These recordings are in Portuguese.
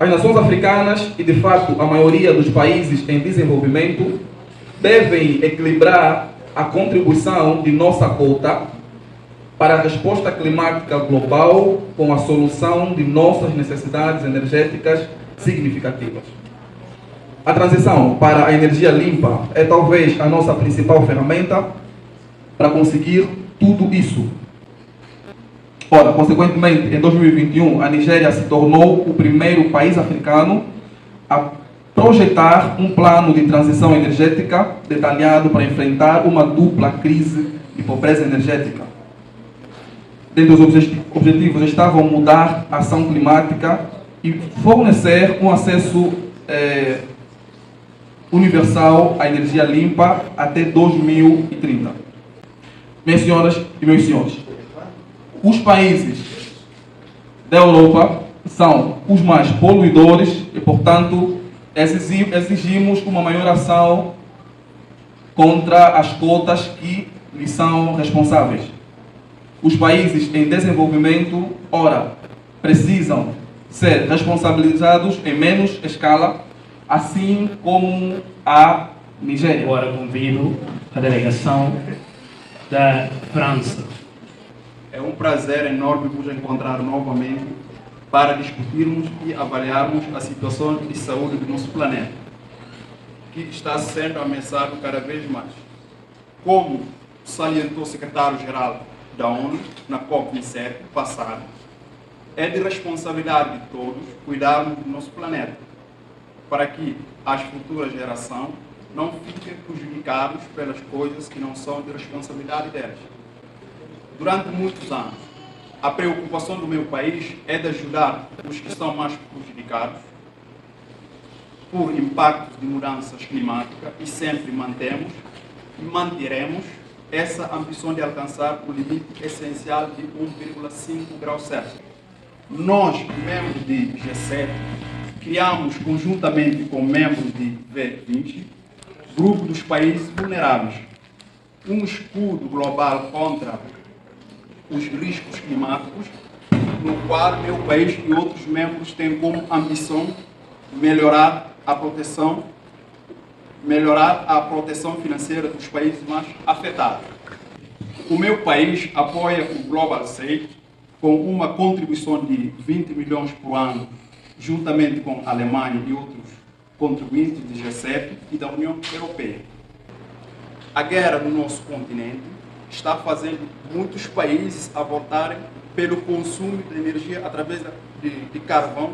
As nações africanas e, de fato, a maioria dos países em desenvolvimento devem equilibrar a contribuição de nossa cota para a resposta climática global com a solução de nossas necessidades energéticas significativas. A transição para a energia limpa é talvez a nossa principal ferramenta para conseguir tudo isso. Ora, consequentemente, em 2021, a Nigéria se tornou o primeiro país africano a projetar um plano de transição energética detalhado para enfrentar uma dupla crise de pobreza energética. Dentre os objetivos estavam mudar a ação climática e fornecer um acesso universal à energia limpa até 2030. Minhas senhoras e meus senhores, os países da Europa são os mais poluidores e, portanto, exigimos uma maior ação contra as cotas que lhes são responsáveis. Os países em desenvolvimento, ora, precisam ser responsabilizados em menos escala, assim como a Nigéria. Agora convido a delegação da França. É um prazer enorme vos encontrar novamente para discutirmos e avaliarmos a situação de saúde do nosso planeta, que está sendo ameaçado cada vez mais. Como salientou o secretário-geral da ONU na COP27 passada, é de responsabilidade de todos cuidarmos do nosso planeta, para que as futuras gerações não fiquem prejudicadas pelas coisas que não são de responsabilidade delas. Durante muitos anos, a preocupação do meu país é de ajudar os que são mais prejudicados por impactos de mudanças climáticas e sempre mantemos e manteremos essa ambição de alcançar o limite essencial de 1,5 graus Celsius. Nós, membros de G7, criamos conjuntamente com membros de V20, Grupo dos Países Vulneráveis, um escudo global contra os riscos climáticos, no qual meu país e outros membros têm como ambição melhorar a proteção financeira dos países mais afetados. O meu país apoia o Global Safe com uma contribuição de 20 milhões por ano, juntamente com a Alemanha e outros contribuintes do G7 e da União Europeia. A guerra no nosso continente está fazendo muitos países a voltarem pelo consumo de energia através de carvão.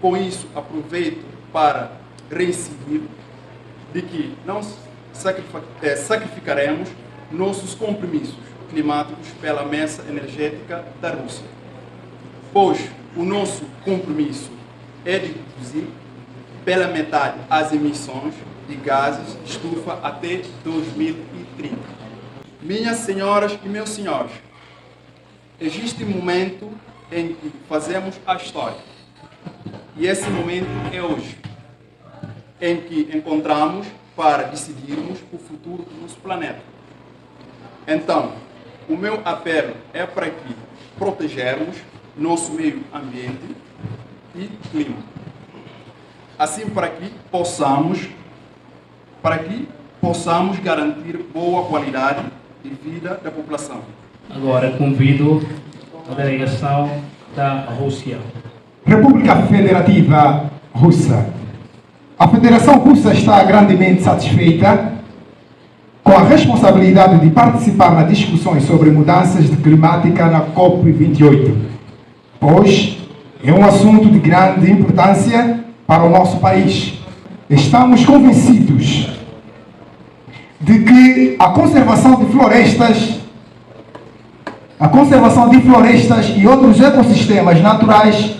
Com isso, aproveito para reincidir de que não sacrificaremos nossos compromissos climáticos pela mesa energética da Rússia, pois o nosso compromisso é de reduzir pela metade as emissões de gases de estufa até 2030. Minhas senhoras e meus senhores, existe um momento em que fazemos a história. E esse momento é hoje, em que encontramos para decidirmos o futuro do nosso planeta. Então, o meu apelo é para que protegermos nosso meio ambiente e clima. Assim, para que possamos garantir boa qualidade de vida da população. Agora convido a delegação da Rússia. República Federativa Russa. A Federação Russa está grandemente satisfeita com a responsabilidade de participar nas discussões sobre mudanças climáticas na COP28, pois é um assunto de grande importância para o nosso país. Estamos convencidos de que a conservação de florestas e outros ecossistemas naturais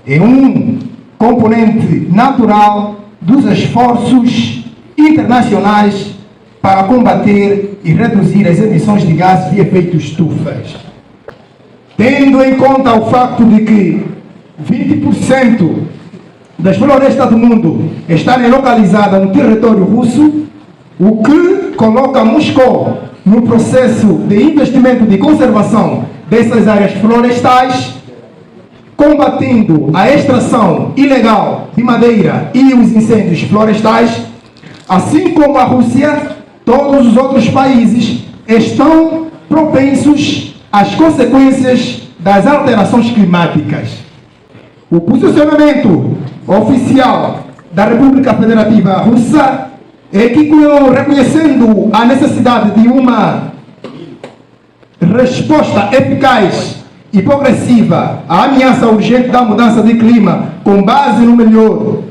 é um componente natural dos esforços internacionais para combater e reduzir as emissões de gases de efeito estufa. Tendo em conta o facto de que 20% das florestas do mundo estarem localizadas no território russo, o que coloca Moscou no processo de investimento de conservação dessas áreas florestais, combatendo a extração ilegal de madeira e os incêndios florestais, assim como a Rússia, todos os outros países estão propensos às consequências das alterações climáticas. O posicionamento oficial da República Federativa Russa é que, reconhecendo a necessidade de uma resposta eficaz e progressiva à ameaça urgente da mudança de clima, com base no melhor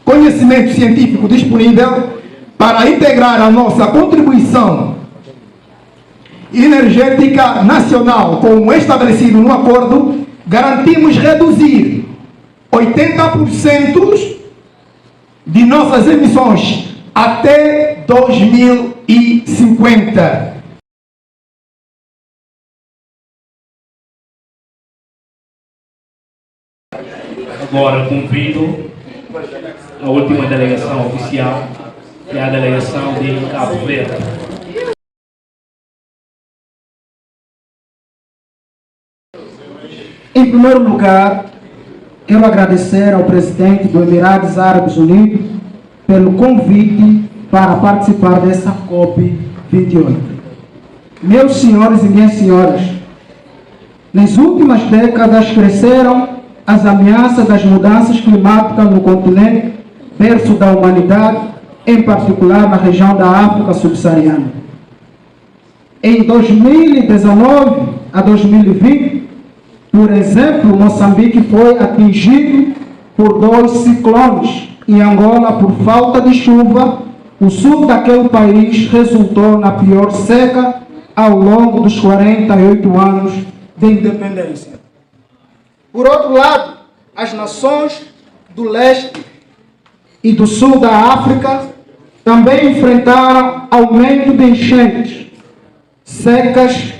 conhecimento científico disponível, para integrar a nossa contribuição energética nacional, como estabelecido no acordo, garantimos reduzir 80% de nossas emissões até 2050. Agora convido a última delegação oficial, que é a delegação de Cabo Verde. Em primeiro lugar, quero agradecer ao presidente dos Emirados Árabes Unidos pelo convite para participar dessa COP28. Meus senhores e minhas senhoras, nas últimas décadas cresceram as ameaças das mudanças climáticas no continente, berço da humanidade, em particular na região da África subsaariana. Em 2019 a 2020, por exemplo, Moçambique foi atingido por 2 ciclones e Angola, por falta de chuva, o sul daquele país resultou na pior seca ao longo dos 48 anos de independência. Por outro lado, as nações do leste e do sul da África também enfrentaram aumento de enchentes, secas,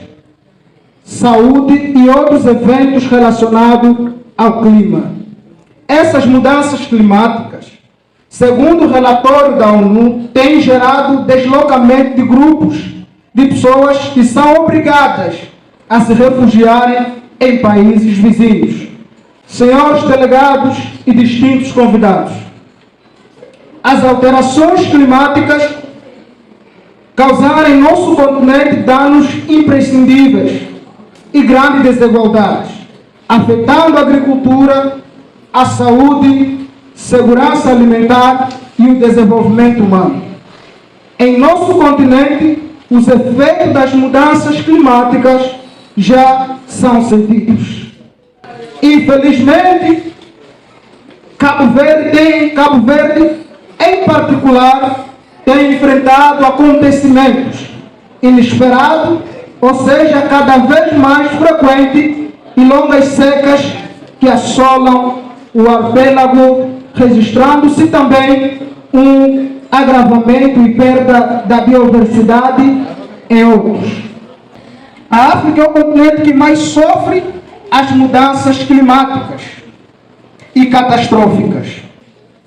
saúde e outros eventos relacionados ao clima. Essas mudanças climáticas, segundo o relatório da ONU, têm gerado deslocamento de grupos de pessoas que são obrigadas a se refugiarem em países vizinhos. Senhores delegados e distintos convidados, as alterações climáticas causaram em nosso continente danos imprescindíveis e grandes desigualdades, afetando a agricultura, a saúde, segurança alimentar e o desenvolvimento humano. Em nosso continente, os efeitos das mudanças climáticas já são sentidos. Infelizmente, Cabo Verde, em particular, tem enfrentado acontecimentos inesperados, ou seja, cada vez mais frequentes e longas secas que assolam o arquipélago, registrando-se também um agravamento e perda da biodiversidade em outros. A África é o continente que mais sofre as mudanças climáticas e catastróficas.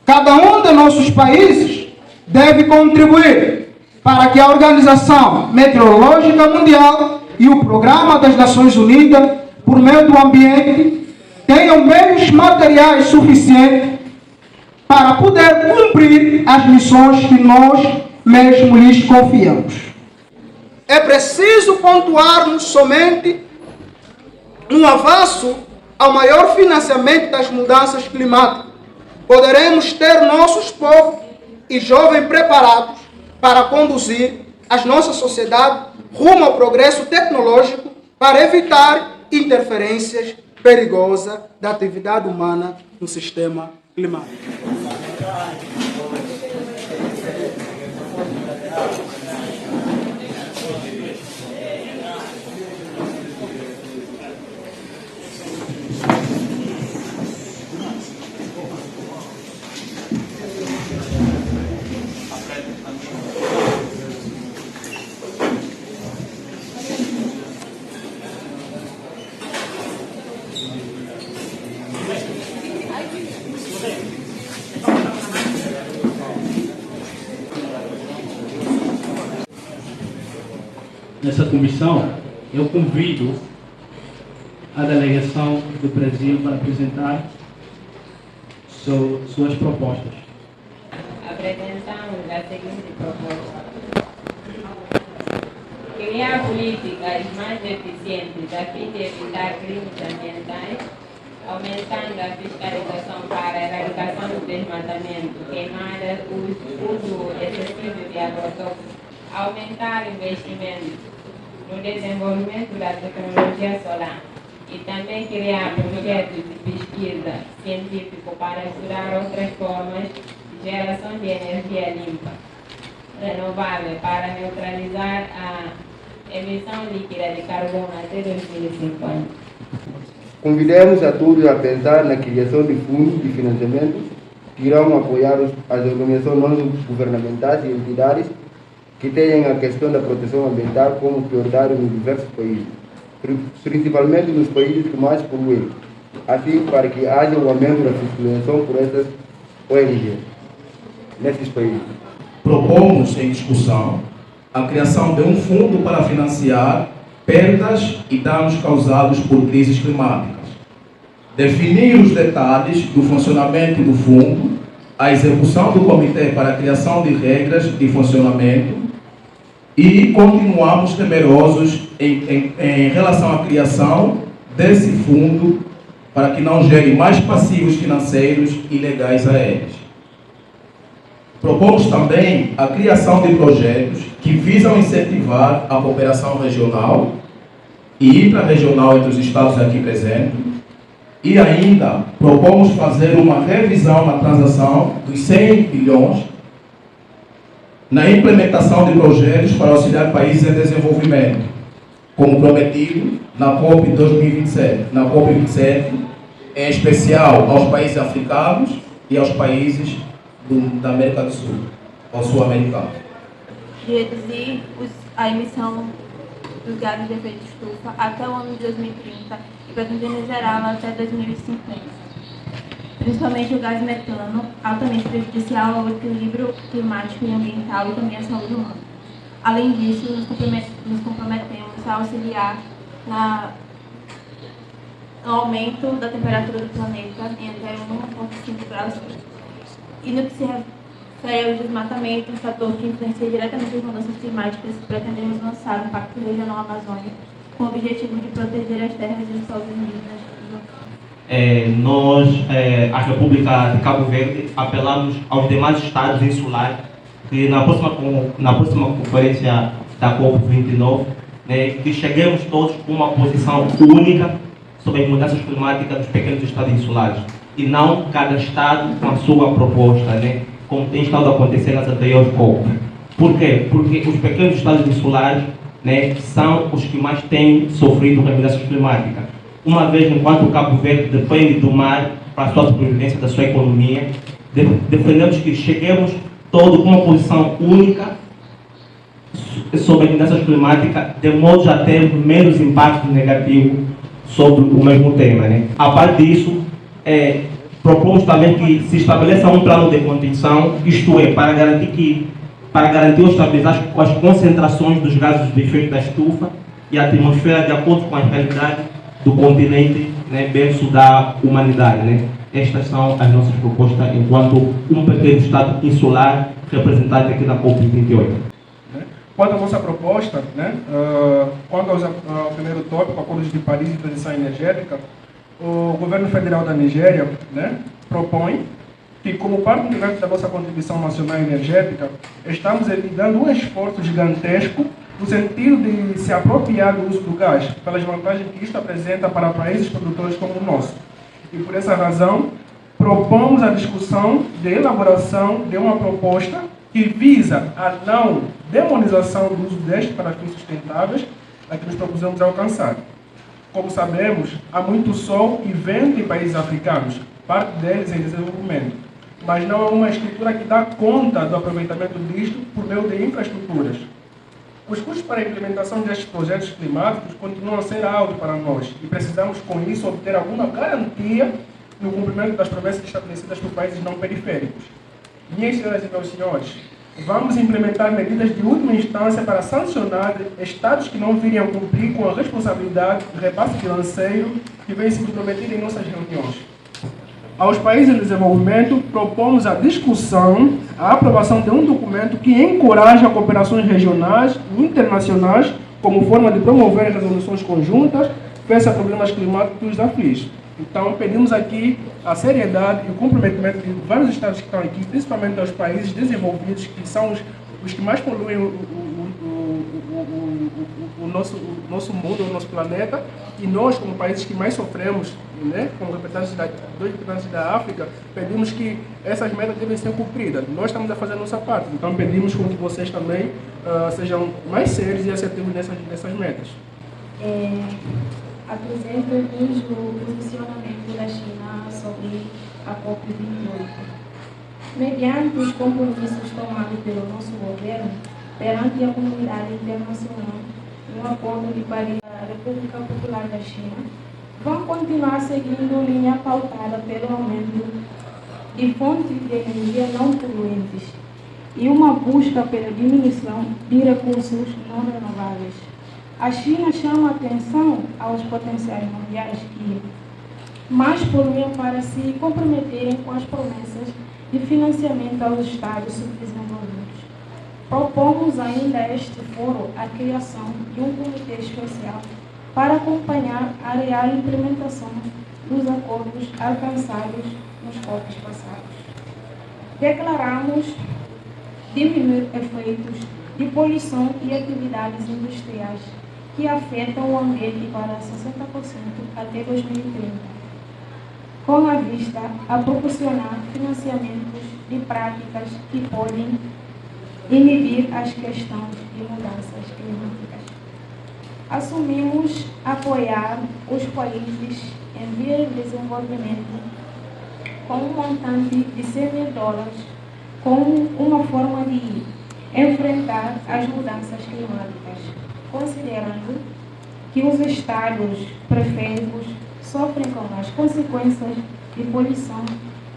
Cada um de nossos países deve contribuir para que a Organização Meteorológica Mundial e o Programa das Nações Unidas, por meio do ambiente, tenham meios materiais suficientes para poder cumprir as missões que nós mesmos lhes confiamos. É preciso pontuarmos somente um avanço ao maior financiamento das mudanças climáticas. Poderemos ter nossos povos e jovens preparados para conduzir as nossas sociedades rumo ao progresso tecnológico para evitar interferências perigosas da atividade humana no sistema climático. nessa comissão, eu convido a delegação do Brasil para apresentar suas propostas. Apresentamos a seguinte proposta: criar políticas mais eficientes a fim de evitar crimes ambientais, aumentando a fiscalização para a erradicação do desmatamento, queimada, uso excessivo de agrotóxicos, aumentar investimentos no desenvolvimento da tecnologia solar e também criar projetos de pesquisa científica para estudar outras formas de geração de energia limpa, renovável, para neutralizar a emissão líquida de carbono até 2050. Convidamos a todos a pensar na criação de fundos de financiamento que irão apoiar as organizações não governamentais e entidades que tenham a questão da proteção ambiental como prioridade nos diversos países, principalmente nos países que mais poluem, assim para que haja um aumento da fiscalização por essas ONGs nesses países. Propomos em discussão a criação de um fundo para financiar perdas e danos causados por crises climáticas. Definir os detalhes do funcionamento do fundo, a execução do comitê para a criação de regras de funcionamento e continuamos temerosos em relação à criação desse fundo para que não gere mais passivos financeiros ilegais a eles. Propomos também a criação de projetos que visam incentivar a cooperação regional e intra-regional entre os estados aqui presentes e ainda propomos fazer uma revisão na transação dos 100 bilhões na implementação de projetos para auxiliar países em desenvolvimento, como prometido na COP 2027, na COP 27, em especial aos países africanos e aos países da América do Sul, ao sul-americano. Reduzir a emissão dos gases de efeito de estufa até o ano de 2030 e pretendendo zerá-la até 2050. Principalmente o gás metano, altamente prejudicial ao equilíbrio climático e ambiental e também à saúde humana. Além disso, nos comprometemos a auxiliar no aumento da temperatura do planeta em até 1,5 graus. E no que se refere ao desmatamento, um fator que influencia diretamente as mudanças climáticas, pretendemos lançar um Pacto Regional Amazônia com o objetivo de proteger as terras e os povos indígenas. Nós, a República de Cabo Verde, apelamos aos demais estados insulares que na próxima conferência da COP29, né, que cheguemos todos com uma posição única sobre as mudanças climáticas dos pequenos estados insulares e não cada estado com a sua proposta, né, como tem estado a acontecer nas anteriores COP. Por quê? Porque os pequenos estados insulares, né, são os que mais têm sofrido com as mudanças climáticas. Uma vez, enquanto o Cabo Verde depende do mar para a sua sobrevivência, da sua economia, defendemos que cheguemos todos com uma posição única sobre as mudanças climáticas, de modo a ter menos impacto negativo sobre o mesmo tema, né? A parte disso, propomos também que se estabeleça um plano de contenção, isto é, para garantir ou estabilizar as concentrações dos gases de efeito da estufa e a atmosfera de acordo com a realidade do continente, né, berço da humanidade, né? Estas são as nossas propostas enquanto um pequeno estado insular representado aqui na COP28. Quanto à nossa proposta, né, quanto ao primeiro tópico, Acordos de Paris e Transição Energética, o governo federal da Nigéria, né, propõe que, como parte integrante da nossa contribuição nacional energética, estamos dando um esforço gigantesco no sentido de se apropriar do uso do gás, pelas vantagens que isto apresenta para países produtores como o nosso. E por essa razão, propomos a discussão de elaboração de uma proposta que visa a não demonização do uso deste para fins sustentáveis, a que nos propusemos alcançar. Como sabemos, há muito sol e vento em países africanos, parte deles em desenvolvimento, mas não há uma estrutura que dá conta do aproveitamento disto por meio de infraestruturas. Os custos para a implementação destes projetos climáticos continuam a ser altos para nós e precisamos, com isso, obter alguma garantia no cumprimento das promessas estabelecidas por países não periféricos. Minhas senhoras e meus senhores, Vamos implementar medidas de última instância para sancionar estados que não virem a cumprir com a responsabilidade de repasse financeiro que vem se comprometido em nossas reuniões. Aos países em desenvolvimento, propomos a discussão, a aprovação de um documento que encoraja cooperações regionais e internacionais como forma de promover resoluções conjuntas face a problemas climáticos aflitos. Então, pedimos aqui a seriedade e o comprometimento de vários estados que estão aqui, principalmente aos países desenvolvidos, que são os que mais poluem o nosso mundo, o nosso planeta, e nós, como países que mais sofremos, né, como dois representantes da África, pedimos que essas metas devem ser cumpridas. Nós estamos a fazer a nossa parte, então pedimos com que vocês também sejam mais sérios e assertivos nessas metas. Apresento-lhes o posicionamento da China sobre a COP28. Mediante os compromissos tomados pelo nosso governo perante a comunidade internacional no Acordo de Paris da República Popular da China, vão continuar seguindo linha pautada pelo aumento de fontes de energia não poluentes e uma busca pela diminuição de recursos não renováveis. A China chama atenção aos potenciais mundiais que mais poluem para se comprometerem com as promessas de financiamento aos estados subdesenvolvidos. Propomos ainda este foro a criação de um comitê especial para acompanhar a real implementação dos acordos alcançados nos COPs passados. Declaramos diminuir efeitos de poluição e atividades industriais que afetam o ambiente para 60% até 2030, com a vista a proporcionar financiamentos de práticas que podem inibir as questões de mudanças climáticas. Assumimos apoiar os países em vias de desenvolvimento com um montante de $100.000 como uma forma de enfrentar as mudanças climáticas, considerando que os estados periféricos sofrem com as consequências de poluição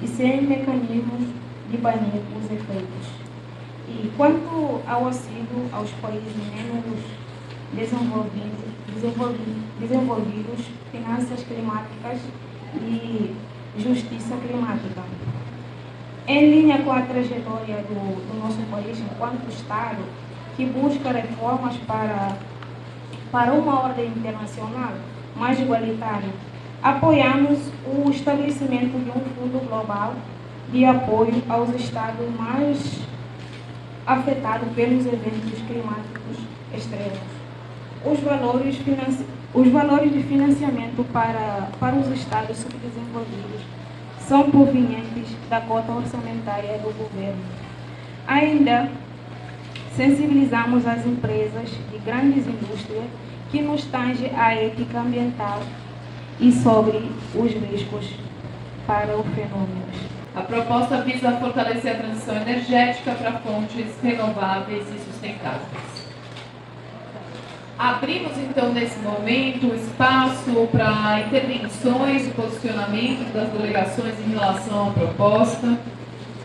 e sem mecanismos de banir os efeitos. E quanto ao auxílio aos países menos desenvolvidos, finanças climáticas e justiça climática. Em linha com a trajetória do nosso país enquanto Estado, que busca reformas para uma ordem internacional mais igualitária, apoiamos o estabelecimento de um fundo global de apoio aos estados mais afetados pelos eventos climáticos extremos. Os valores de financiamento para os estados subdesenvolvidos são provenientes da cota orçamentária do governo. Ainda sensibilizamos as empresas de grandes indústrias que nos tange a ética ambiental e sobre os riscos para o fenômeno. A proposta visa fortalecer a transição energética para fontes renováveis e sustentáveis. Abrimos, então, nesse momento, o espaço para intervenções e posicionamento das delegações em relação à proposta.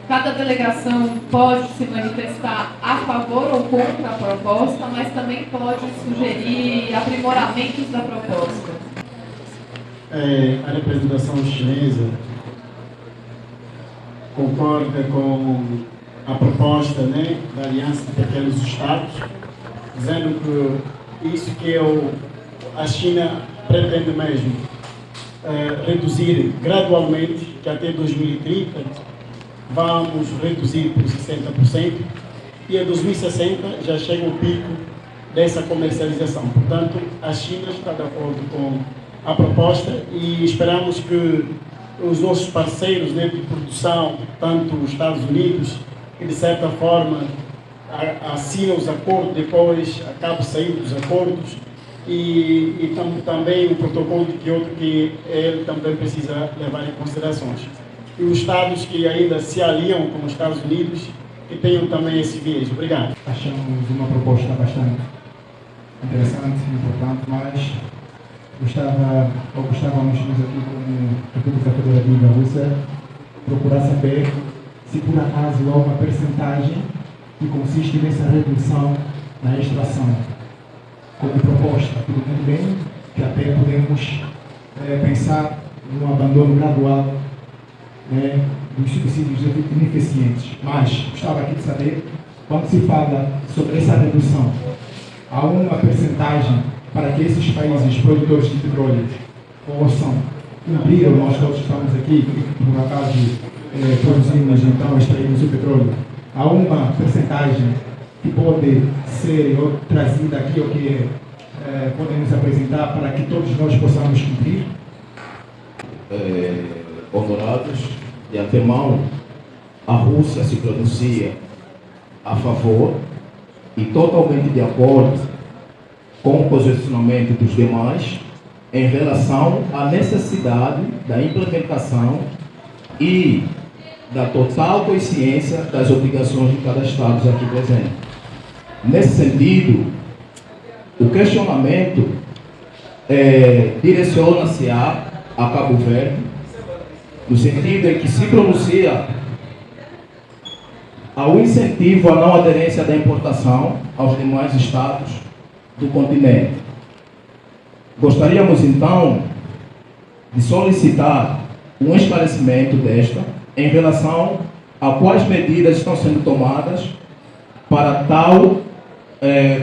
Cada delegação pode se manifestar a favor ou contra a proposta, mas também pode sugerir aprimoramentos da proposta. A representação chinesa concorda com a proposta, né, da Aliança de Pequenos Estados, dizendo que isso que a China pretende mesmo reduzir gradualmente, que até 2030 vamos reduzir por 60% e em 2060 já chega o pico dessa comercialização. Portanto, a China está de acordo com a proposta e esperamos que os nossos parceiros, né, de produção, tanto os Estados Unidos, que de certa forma assinam os acordos, depois acabam saindo dos acordos, e também o protocolo de Kyoto, que ele também precisa levar em considerações. E os Estados que ainda se aliam com os Estados Unidos, que tenham também esse viés. Obrigado. Achamos uma proposta bastante interessante, importante, mas gostávamos aqui como República Federativa Russa procurar saber se por acaso há uma percentagem que consiste nessa redução na extração. Como proposta, tudo muito bem, que até podemos pensar num abandono gradual, né, dos subsídios ineficientes. Mas gostava aqui de saber, quando se fala sobre essa redução, há uma percentagem para que esses países produtores de petróleo possam cumprir, ou nós todos estamos aqui, que por acaso produzimos, então extraímos o petróleo, há uma percentagem que pode ser trazida aqui, ou que podemos apresentar para que todos nós possamos cumprir? Honorados, de antemão, a Rússia se pronuncia a favor e totalmente de acordo com o posicionamento dos demais em relação à necessidade da implementação e da total consciência das obrigações de cada Estado aqui presente. Nesse sentido, o questionamento direciona-se a Cabo Verde, no sentido em que se pronuncia ao incentivo à não aderência da importação aos demais estados do continente. Gostaríamos então de solicitar um esclarecimento desta em relação a quais medidas estão sendo tomadas para tal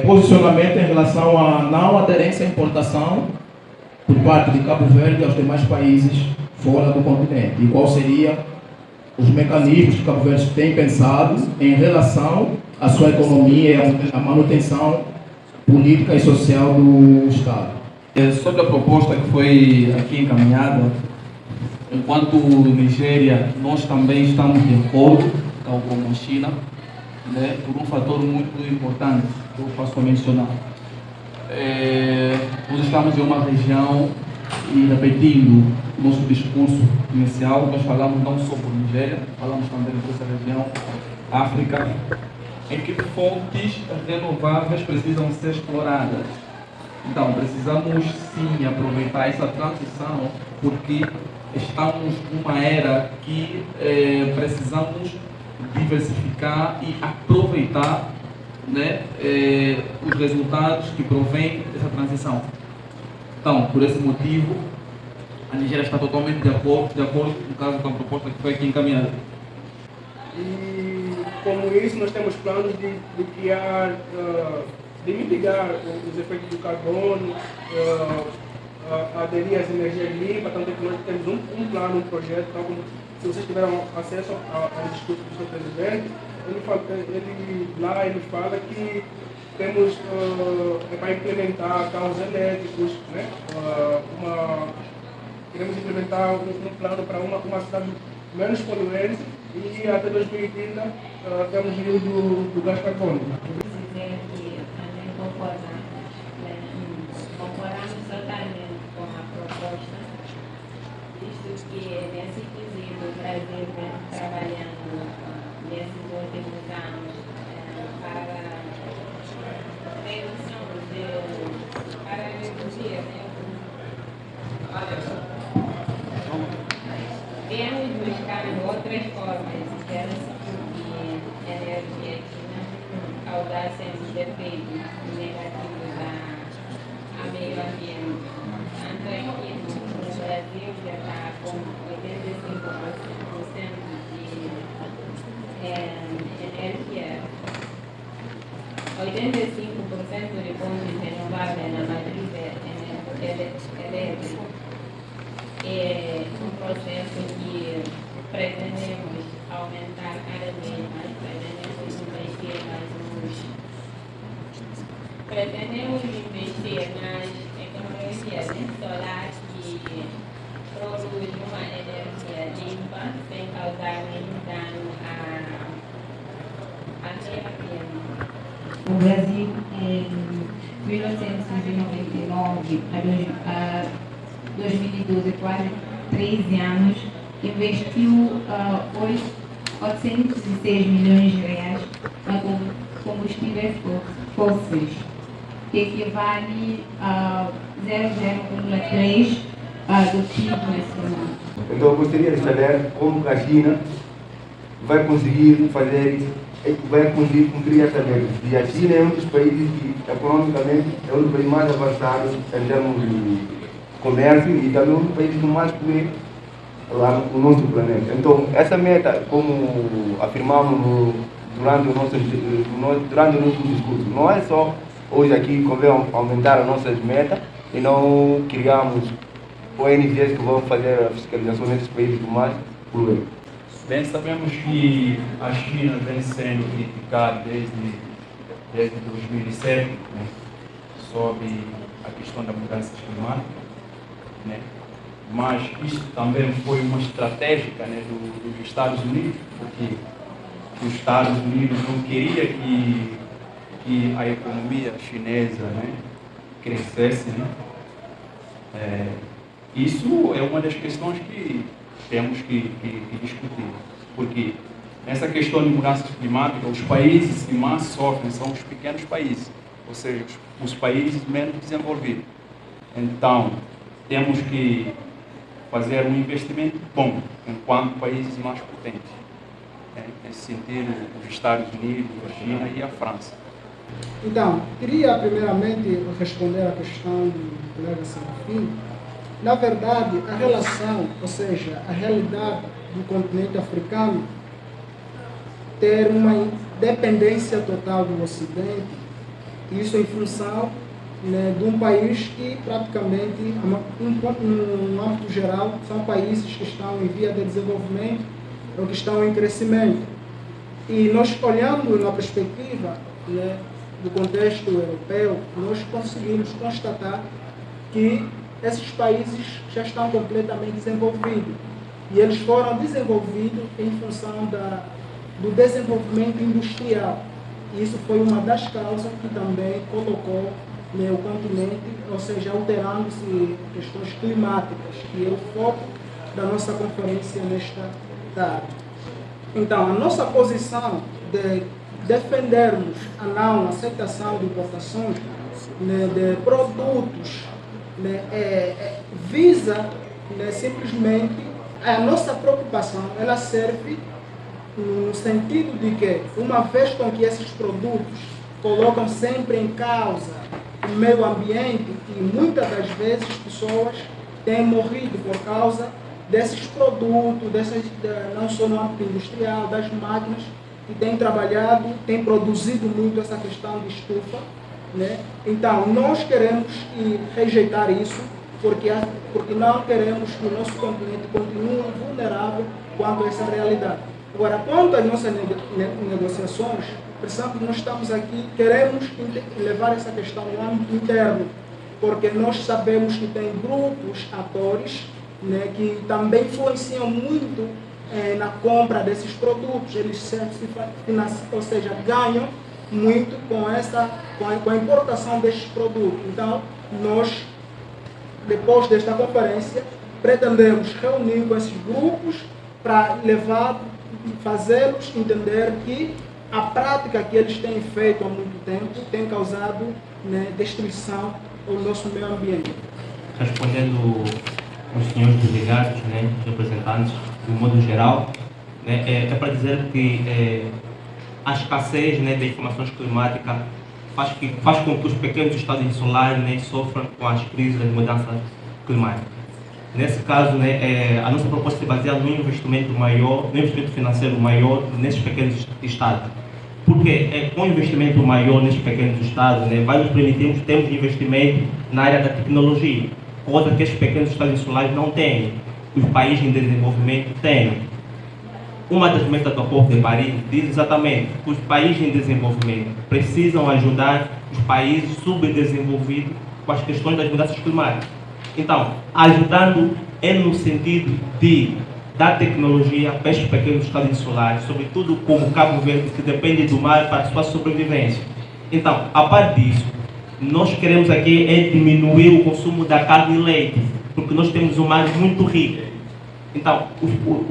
posicionamento em relação à não aderência à importação por parte de Cabo Verde aos demais países fora do continente, e qual seria os mecanismos que Cabo Verde tem pensado em relação à sua economia e à manutenção política e social do Estado. Sobre a proposta que foi aqui encaminhada, enquanto Nigéria, nós também estamos de acordo, tal como a China, né, por um fator muito importante que eu faço mencionar. Nós estamos em uma região, e repetindo o nosso discurso inicial, nós falamos não só por Nigéria, falamos também por essa região, África, em que fontes renováveis precisam ser exploradas. Então, precisamos sim aproveitar essa transição, porque estamos numa era que precisamos diversificar e aproveitar, né, os resultados que provêm dessa transição. Então, por esse motivo, a Nigéria está totalmente de acordo no caso com a proposta que foi aqui encaminhada. E como isso, nós temos planos de criar, de mitigar os efeitos do carbono, aderir às energias limpas, tanto que nós temos um plano, um projeto, então, se vocês tiveram acesso ao discurso do seu presidente, ele fala que temos para implementar carros elétricos, né? Queremos implementar um plano para uma cidade menos poluente e até 2030 temos livre do gás carbônico. Concordamos totalmente com a proposta, visto que nesse quesito o Brasil vem trabalhando nesses últimos anos para reduzir, né? Temos buscado outras formas de substituir energia que não causassem efeitos negativos ao meio ambiente. Tanto é que no Brasil já está com 85% de energia, 85% de fontes renováveis na matriz elétrica. É um processo que pretendemos aumentar cada vez mais, pretendemos investir nas tecnologias solar que produz uma energia limpa sem causar nenhum dano à terra. O Brasil, em 1999 a 2012, quase 13 anos, investiu 806 milhões de reais em combustíveis fósseis, que equivale a 0,3% do PIB nacional. Então eu gostaria de saber como a China vai conseguir fazer isso, vai conseguir cumprir essa meta. E a China é um dos países que, economicamente, é um dos países mais avançados em termos de comércio e também um dos países que mais poder lá no nosso planeta. Então, essa meta, como afirmamos durante o nosso discurso, não é só hoje aqui convém aumentar as nossas metas e não criamos ONGs que vão fazer a fiscalização nesses países do mais poluentes. Bem, sabemos que a China vem sendo criticada desde 2007, né, sobre a questão da mudança climática, né, mas isso também foi uma estratégia, né, dos Estados Unidos, porque os Estados Unidos não queriam que a economia chinesa, né, crescesse. Né. Isso é uma das questões que temos que discutir, porque nessa questão de mudança climática, os países que mais sofrem são os pequenos países, ou seja, os países menos desenvolvidos. Então, temos que fazer um investimento bom enquanto países mais potentes. Nesse sentido, os Estados Unidos, a China e a França. Então, queria primeiramente responder à questão do colega Serafim. Na verdade, a relação, ou seja, a realidade do continente africano ter uma dependência total do Ocidente, isso em função, né, de um país que praticamente, no âmbito geral, são países que estão em via de desenvolvimento ou que estão em crescimento. E nós, olhando na perspectiva, né, do contexto europeu, nós conseguimos constatar que esses países já estão completamente desenvolvidos. E eles foram desenvolvidos em função do desenvolvimento industrial. E isso foi uma das causas que também colocou, né, o continente, ou seja, alterando-se questões climáticas, que é o foco da nossa conferência nesta tarde. Então, a nossa posição de defendermos a não aceitação de importações, né, de produtos, né, visa, né, simplesmente a nossa preocupação, ela serve no sentido de que, uma vez com que esses produtos colocam sempre em causa o meio ambiente, e muitas das vezes pessoas têm morrido por causa desses produtos, não só no âmbito industrial, das máquinas que têm trabalhado, têm produzido muito essa questão de estufa, né? Então, nós queremos rejeitar isso, porque não queremos que o nosso continente continue vulnerável quanto a essa realidade. Agora, quanto às nossas negociações, pensamos que nós estamos aqui, queremos levar essa questão no âmbito interno, porque nós sabemos que tem grupos, atores, né, que também influenciam muito na compra desses produtos. Eles ou seja, ganham muito com a importação destes produtos. Então, nós, depois desta conferência, pretendemos reunir com esses grupos para fazê-los entender que a prática que eles têm feito há muito tempo tem causado, né, destruição ao nosso meio ambiente. Respondendo aos senhores delegados, né, representantes, de um modo geral, né, é para dizer que a escassez, né, de informações climáticas faz com que os pequenos estados insulares, né, sofram com as crises de mudança climática. Nesse caso, né, a nossa proposta se baseia no investimento maior, no investimento financeiro maior nesses pequenos estados. Porque com o investimento maior nesses pequenos estados, né, vai nos permitir termos de investimento na área da tecnologia, coisa que esses pequenos estados insulares não têm, os países em desenvolvimento têm. Uma das metas do Acordo de Paris diz exatamente que os países em desenvolvimento precisam ajudar os países subdesenvolvidos com as questões das mudanças climáticas. Então, ajudando é no sentido de dar tecnologia para esses pequenos estados insulares, sobretudo como Cabo Verde, que depende do mar para a sua sobrevivência. Então, a parte disso, nós queremos aqui diminuir o consumo da carne e leite, porque nós temos um mar muito rico. Então,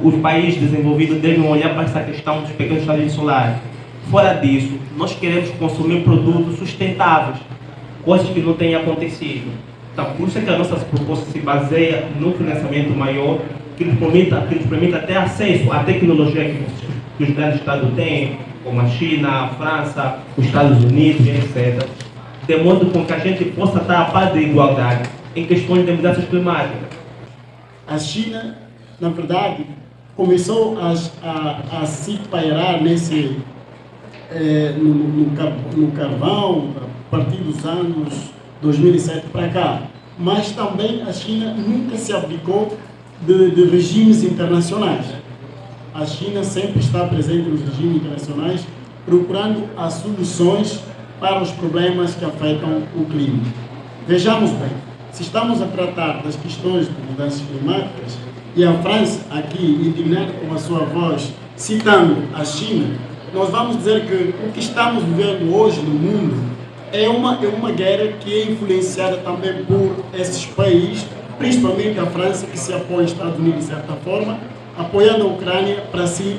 os países desenvolvidos devem olhar para essa questão dos pequenos estados insulares. Fora disso, nós queremos consumir produtos sustentáveis, coisas que não têm acontecido. Então, por isso é que a nossa proposta se baseia no financiamento maior, que lhes permita ter acesso à tecnologia que os grandes estados têm, como a China, a França, os Estados Unidos, etc. De modo com que a gente possa estar a par de igualdade em questões de mudanças climáticas. A China, na verdade, começou a se pairar no carvão a partir dos anos 2007 para cá. Mas também a China nunca se abdicou de regimes internacionais. A China sempre está presente nos regimes internacionais, procurando as soluções para os problemas que afetam o clima. Vejamos bem, se estamos a tratar das questões de mudanças climáticas, e a França aqui, indignada com a sua voz, citando a China, nós vamos dizer que o que estamos vivendo hoje no mundo é uma guerra que é influenciada também por esses países, principalmente a França, que se apoia aos Estados Unidos de certa forma, apoiando a Ucrânia para se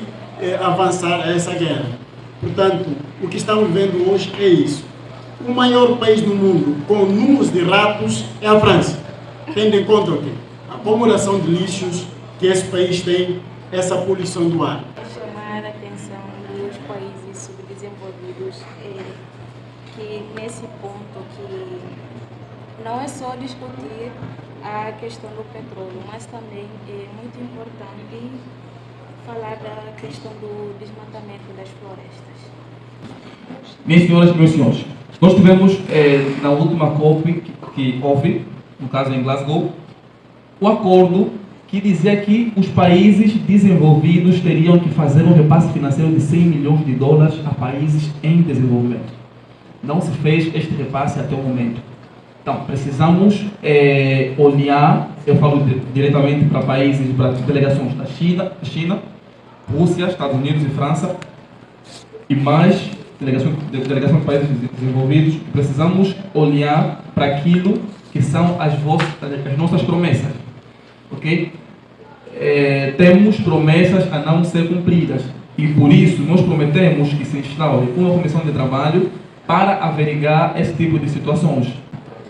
avançar a essa guerra. Portanto, o que estamos vivendo hoje é isso. O maior país do mundo com números de ratos é a França, tendo em conta o quê? A acumulação de lixos que esse país tem, essa poluição do ar. Chamar a atenção dos países subdesenvolvidos que nesse ponto que não é só discutir a questão do petróleo, mas também é muito importante falar da questão do desmatamento das florestas. Minhas senhoras e meus senhores, nós tivemos na última COP que houve, no caso em Glasgow, o acordo que dizia que os países desenvolvidos teriam que fazer um repasse financeiro de 100 milhões de dólares a países em desenvolvimento. Não se fez este repasse até o momento. Então, precisamos olhar, eu falo diretamente para países, para delegações da China, Rússia, Estados Unidos e França, e mais delegações de países desenvolvidos, precisamos olhar para aquilo que são as nossas promessas. Ok? Temos promessas a não ser cumpridas e por isso nós prometemos que se instaure uma comissão de trabalho para averiguar esse tipo de situações,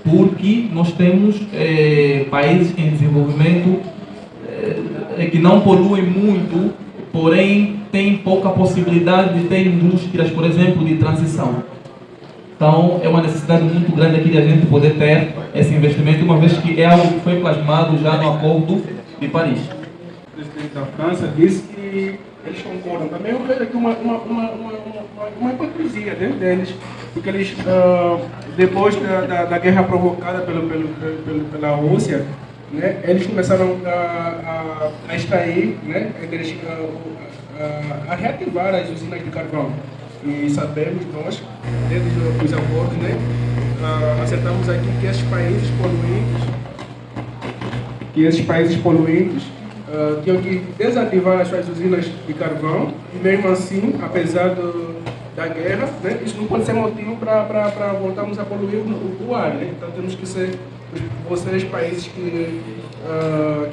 porque nós temos países em desenvolvimento que não poluem muito, porém tem pouca possibilidade de ter indústrias, por exemplo, de transição. Então, é uma necessidade muito grande aqui de a gente poder ter esse investimento, uma vez que é algo que foi plasmado já no Acordo de Paris. O presidente da França disse que eles concordam. Também eu vejo aqui uma hipocrisia dentro deles, porque eles, depois da guerra provocada pela Rússia, né, eles começaram a extrair, né, a reativar as usinas de carvão. E sabemos nós, dentro dos acordos, né, acertamos aqui que esses países poluentes tinham que desativar as suas usinas de carvão, e mesmo assim, apesar da guerra, né, isso não pode ser motivo para voltarmos a poluir o ar. Né? Então temos que ser vocês, países que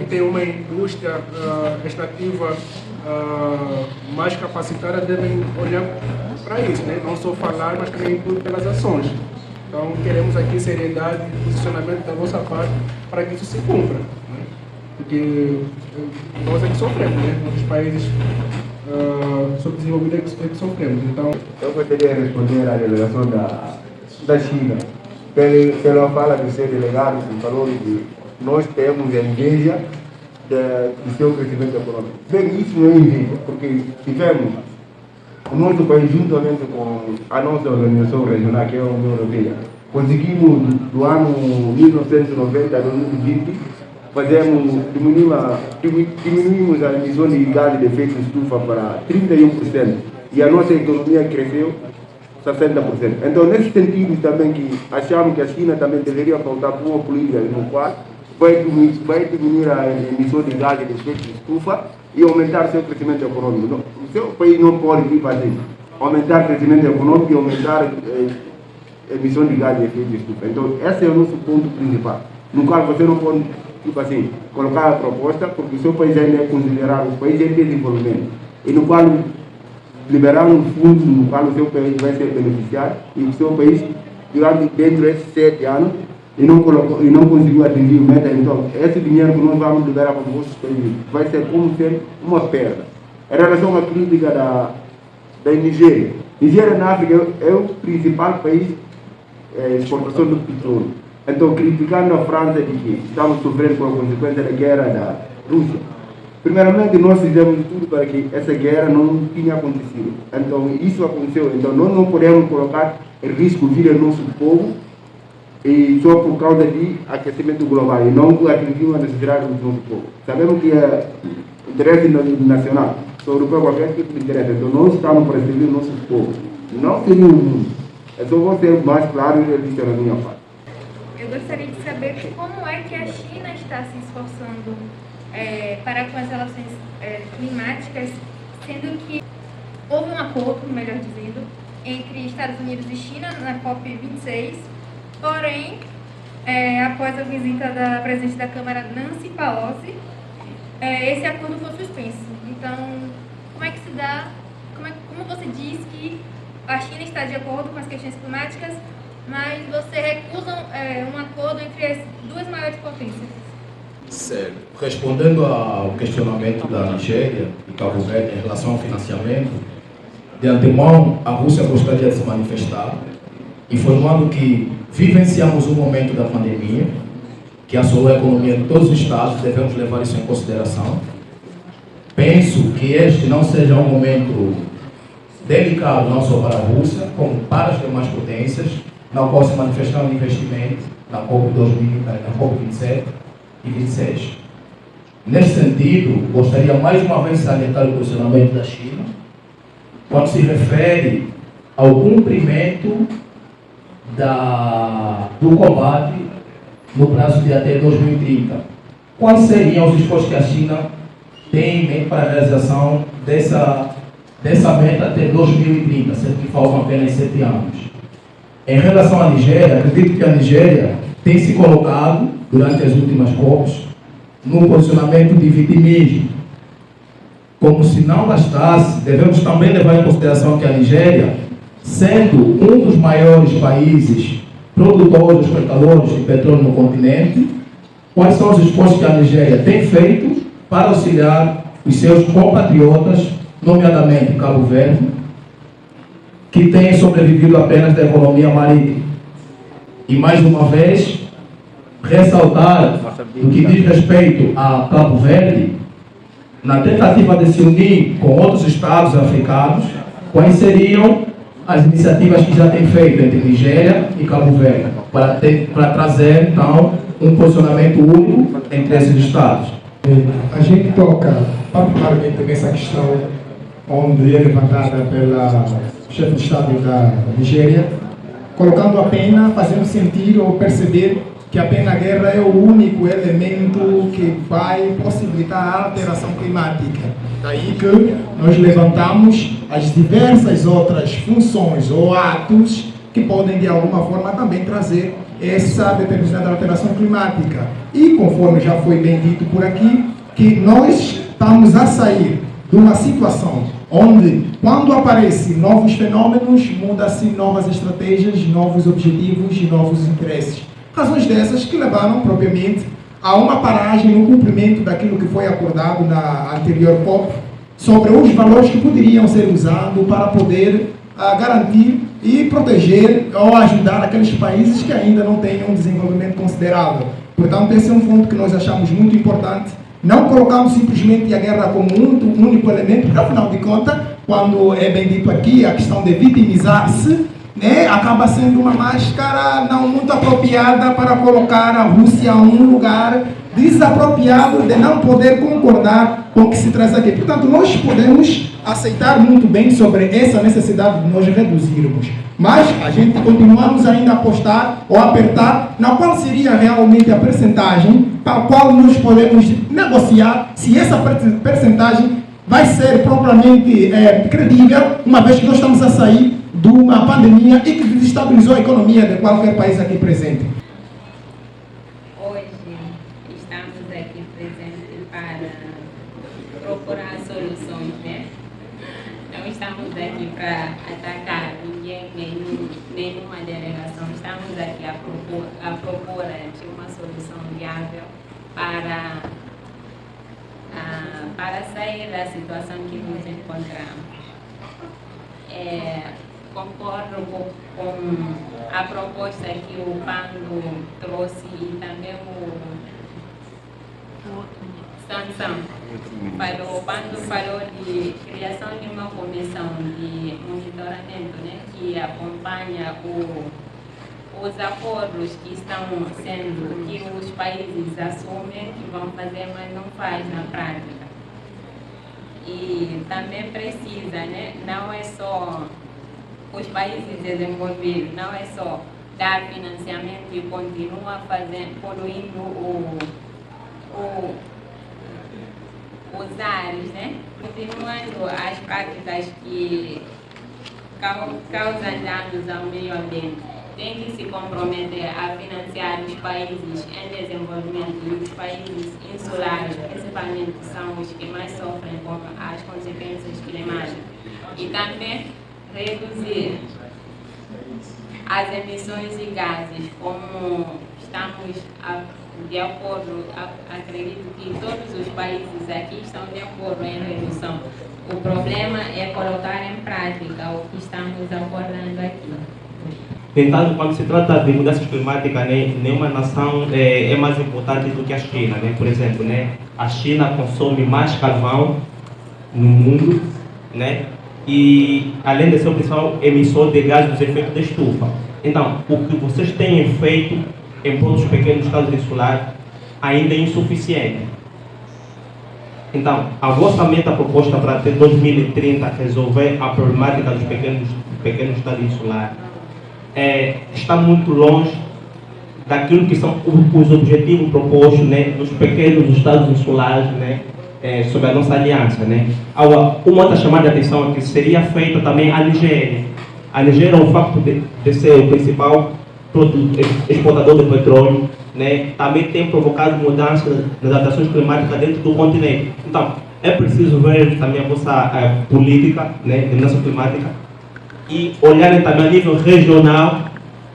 têm uma indústria extrativa mais capacitada, devem olhar para isso, né? Não só falar, mas também pelas ações. Então queremos aqui seriedade e posicionamento da vossa parte para que isso se cumpra, né? Porque nós é que sofremos, né? Os países subdesenvolvidos é que sofremos. Então, eu poderia responder à delegação da China. Pela fala do seu delegado, que falou que nós temos inveja do seu crescimento econômico. Bem, isso não é inveja, porque tivemos o nosso país, juntamente com a nossa organização regional, que é a União Europeia, conseguimos do ano 1990 a 2020, diminuímos a emissão de gases de efeito de estufa para 31%, e a nossa economia cresceu 60%. Então, nesse sentido também que achamos que a China também deveria voltar para uma política no qual vai diminuir a emissão de gases de efeito de estufa e aumentar seu crescimento econômico. Não, o seu país não pode vir fazer aumentar o crescimento econômico e aumentar a emissão de gases de efeito de estufa. Então, esse é o nosso ponto principal, no qual você não pode, tipo assim, colocar a proposta, porque o seu país ainda é considerado um país em desenvolvimento, e no qual liberar um fundo no qual o seu país vai ser beneficiado, e o seu país, dentro desses 7 anos, e não conseguiu atingir o meta. Então, esse dinheiro que nós vamos liberar para os nossos países vai ser como ser uma perda. em relação à crítica da Nigéria. Nigéria na África é o principal país exportação do petróleo. Então, criticando a França de que estamos sofrendo com a consequência da guerra da Rússia. Primeiramente, nós fizemos tudo para que essa guerra não tenha acontecido. Então, isso aconteceu. Então, nós não podemos colocar em risco a vida do nosso povo e só por causa de aquecimento global e não atingir a necessidade do nosso povo. Sabemos que é interesse nacional, só europeu qualquer tipo de interesse. Então, nós estamos para servir o nosso povo, não servir o mundo. É só vou ser mais claro e isso é a minha parte. Eu gostaria de saber como é que a China está se esforçando para com as relações climáticas, sendo que houve um acordo, melhor dizendo, entre Estados Unidos e China na COP26, porém, após a visita da presidente da Câmara, Nancy Pelosi, esse acordo foi suspenso. Então, como é que se dá, como você diz que a China está de acordo com as questões climáticas, mas você recusa um acordo entre as duas maiores potências? Certo. Respondendo ao questionamento da Nigéria e Cabo Verde em relação ao financiamento, de antemão, a Rússia gostaria de se manifestar, informando que vivenciamos um momento da pandemia, que assolou a economia de todos os estados, devemos levar isso em consideração. Penso que este não seja um momento delicado não só para a Rússia, como para as demais potências, na qual se manifestaram investimentos na COP27 e 26. Nesse sentido, gostaria mais uma vez de salientar o posicionamento da China, quando se refere ao cumprimento do combate no prazo de até 2030. Quais seriam os esforços que a China tem em mente para a realização dessa meta até 2030, sendo que faltam apenas 7 anos? Em relação à Nigéria, acredito que a Nigéria tem se colocado, durante as últimas COPs, num posicionamento de vitimismo. Como se não bastasse, devemos também levar em consideração que a Nigéria, sendo um dos maiores países produtores e exportadores de petróleo no continente, quais são os esforços que a Nigéria tem feito para auxiliar os seus compatriotas, nomeadamente Cabo Verde, que têm sobrevivido apenas da economia marítima. E mais uma vez, ressaltar no que diz respeito a Cabo Verde, na tentativa de se unir com outros estados africanos, quais seriam as iniciativas que já tem feito entre Nigéria e Cabo Verde, para trazer, então, um posicionamento único entre esses estados. A gente toca particularmente nessa questão onde é levantada pela chefe de Estado da Nigéria, colocando a pena, fazendo sentir ou perceber que apenas a guerra é o único elemento que vai possibilitar a alteração climática. Daí que nós levantamos as diversas outras funções ou atos que podem de alguma forma também trazer essa determinada alteração climática. E conforme já foi bem dito por aqui, que nós estamos a sair de uma situação onde, quando aparecem novos fenômenos, muda-se novas estratégias, novos objetivos e novos interesses. Razões dessas que levaram propriamente a uma paragem no cumprimento daquilo que foi acordado na anterior COP sobre os valores que poderiam ser usados para poder garantir e proteger ou ajudar aqueles países que ainda não têm um desenvolvimento considerável. Portanto, esse é um ponto que nós achamos muito importante. Não colocamos simplesmente a guerra como um único elemento, porque, afinal de contas, quando é bem dito aqui, a questão de vitimizar-se, acaba sendo uma máscara não muito apropriada para colocar a Rússia em um lugar desapropriado de não poder concordar com o que se traz aqui. Portanto, nós podemos aceitar muito bem sobre essa necessidade de nós reduzirmos, mas a gente continuamos ainda a apostar ou apertar na qual seria realmente a percentagem para a qual nós podemos negociar se essa percentagem vai ser propriamente credível, uma vez que nós estamos a sair de uma pandemia e que desestabilizou a economia de qualquer país aqui presente. Hoje estamos aqui presentes para procurar soluções, né? Não estamos aqui para atacar ninguém, nenhuma delegação. Estamos aqui à procura de uma solução viável para para sair da situação que nos encontramos. Concordo com a proposta que o Pando trouxe e também o Sansão falou. O Pando falou de criação de uma comissão de monitoramento, né, que acompanha os acordos que estão sendo, que os países assumem que vão fazer, mas não faz na prática. E também precisa, né, não é só os países desenvolvidos, não é só dar financiamento e continua poluindo os ares, né? Continuando as práticas que causam danos ao meio ambiente. Tem que se comprometer a financiar os países em desenvolvimento e os países insulares, principalmente, que são os que mais sofrem com as consequências climáticas. E também reduzir as emissões de gases, como estamos de acordo, acredito que todos os países aqui estão de acordo em redução. O problema é colocar em prática o que estamos acordando aqui. Então, quando se trata de mudanças climáticas, né, nenhuma nação é mais importante do que a China. Né? Por exemplo, né, a China consome mais carvão no mundo, né? E além de ser o principal emissor de gases dos efeitos de estufa. Então, o que vocês têm feito em todos os pequenos estados insulares ainda é insuficiente. Então, a vossa meta proposta para até 2030 resolver a problemática dos pequenos estados insulares está muito longe daquilo que são os objetivos propostos, né, nos pequenos estados insulares, né, sobre a nossa aliança, né. Uma outra chamada de atenção é que seria feita também a Nigéria. A Nigéria, o facto de ser o principal exportador de petróleo, né, também tem provocado mudanças nas adaptações climáticas dentro do continente. Então, é preciso ver também a vossa política, né, de mudança climática e olharem também a nível regional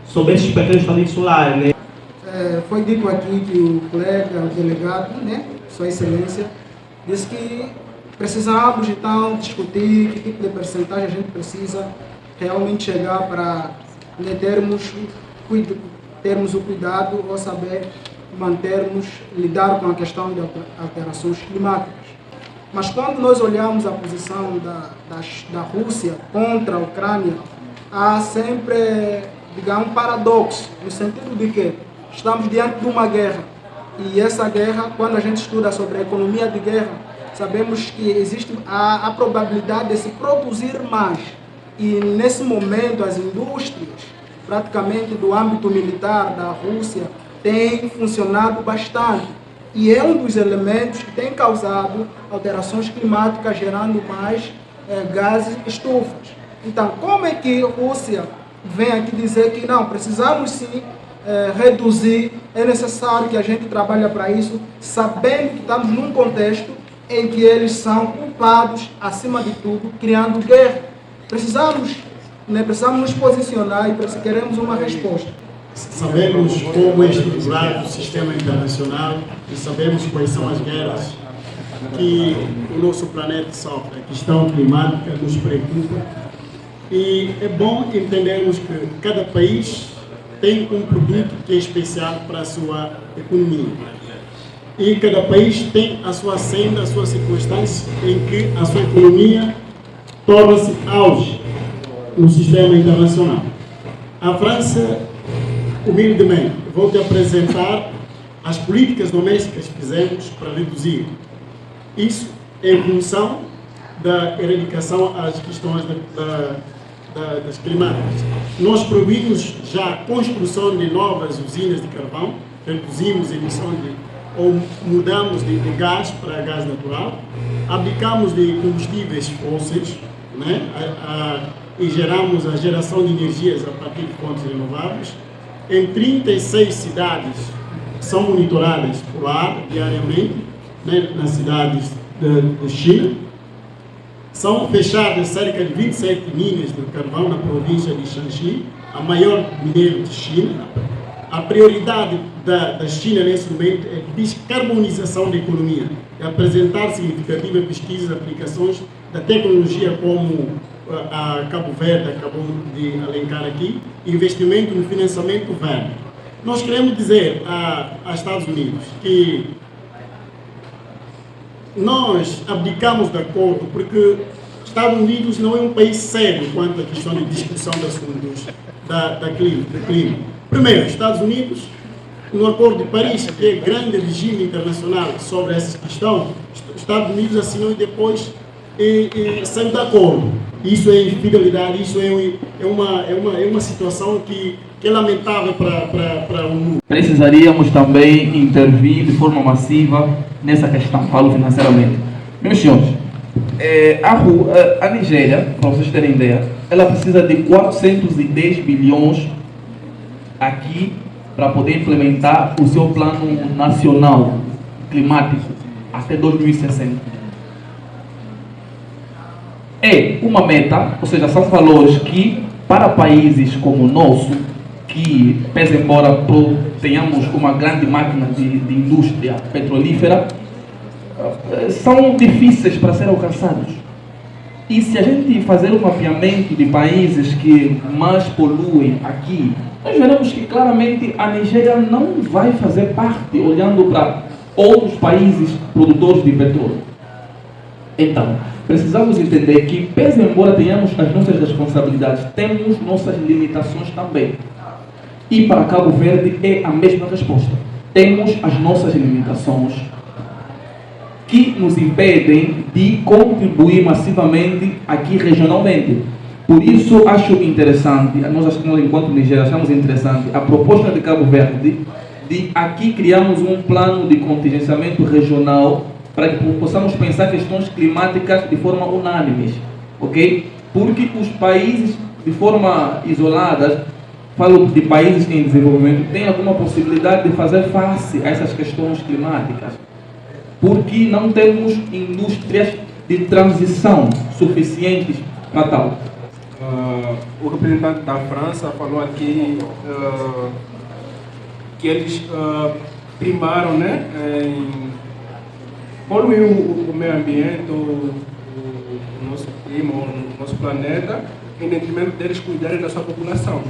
sobre esses pequenos estados insulares, né. Foi dito aqui que o colega, o delegado, né, Sua Excelência, disse que precisamos então discutir que tipo de percentagem a gente precisa realmente chegar para, né, termos o cuidado ou saber lidar com a questão de alterações climáticas. Mas quando nós olhamos a posição da Rússia contra a Ucrânia, há sempre, digamos, um paradoxo, no sentido de que estamos diante de uma guerra. E essa guerra, quando a gente estuda sobre a economia de guerra, sabemos que existe a probabilidade de se produzir mais. E nesse momento as indústrias, praticamente do âmbito militar da Rússia, têm funcionado bastante. E é um dos elementos que tem causado alterações climáticas, gerando mais gases estufas. Então, como é que a Rússia vem aqui dizer que não, precisamos sim reduzir, é necessário que a gente trabalhe para isso, sabendo que estamos num contexto em que eles são culpados, acima de tudo, criando guerra. Precisamos nos posicionar e queremos uma resposta. Sabemos como é estruturado o sistema internacional e sabemos quais são as guerras que o nosso planeta sofre. A questão climática nos preocupa e é bom entendermos que cada país tem um produto que é especial para a sua economia. E cada país tem a sua senda, a sua circunstância em que a sua economia torna-se auge no sistema internacional. A França, humildemente, vou te apresentar as políticas domésticas que fizemos para reduzir isso em função da erradicação às questões das climáticas. Nós proibimos já a construção de novas usinas de carvão, reduzimos a emissão ou mudamos de gás para gás natural, abdicamos de combustíveis fósseis, né, e geramos a geração de energias a partir de fontes renováveis. Em 36 cidades são monitoradas por ar diariamente, né, nas cidades de China. São fechadas cerca de 27 minas de carvão na província de Shanxi, a maior mineiro de China. a prioridade da China nesse momento é a descarbonização da economia, é apresentar significativas pesquisas e aplicações da tecnologia como a Cabo Verde acabou de elencar aqui, investimento no financiamento verde. Nós queremos dizer aos Estados Unidos que nós abdicamos do acordo porque Estados Unidos não é um país sério quanto à questão de discussão de assuntos do clima. Primeiro, Estados Unidos, no Acordo de Paris, que é grande regime internacional sobre essa questão, Estados Unidos assinou e depois saiu do acordo. Isso é infidelidade, isso é uma situação que é lamentável para o mundo. Precisaríamos também intervir de forma massiva nessa questão, falo financeiramente. Meus senhores, a Nigéria, para vocês terem ideia, ela precisa de 410 bilhões aqui para poder implementar o seu plano nacional climático até 2060. É uma meta, ou seja, são valores que para países como o nosso, que pese embora tenhamos uma grande máquina de indústria petrolífera, são difíceis para serem alcançados. E se a gente fazer um mapeamento de países que mais poluem aqui, nós veremos que claramente a Nigéria não vai fazer parte olhando para outros países produtores de petróleo. Então, precisamos entender que, pese embora tenhamos as nossas responsabilidades, temos nossas limitações também. E para Cabo Verde é a mesma resposta. Temos as nossas limitações que nos impedem de contribuir massivamente aqui regionalmente. Por isso, acho interessante, nós enquanto Nigéria achamos interessante a proposta de Cabo Verde de aqui criarmos um plano de contingenciamento regional para que possamos pensar questões climáticas de forma unânime, ok? Porque os países, de forma isolada, falo de países em desenvolvimento, têm alguma possibilidade de fazer face a essas questões climáticas, porque não temos indústrias de transição suficientes para tal. O representante da França falou aqui que eles primaram, né, em poluir o meio ambiente, o nosso clima, o nosso planeta, em detrimento deles cuidarem da sua população.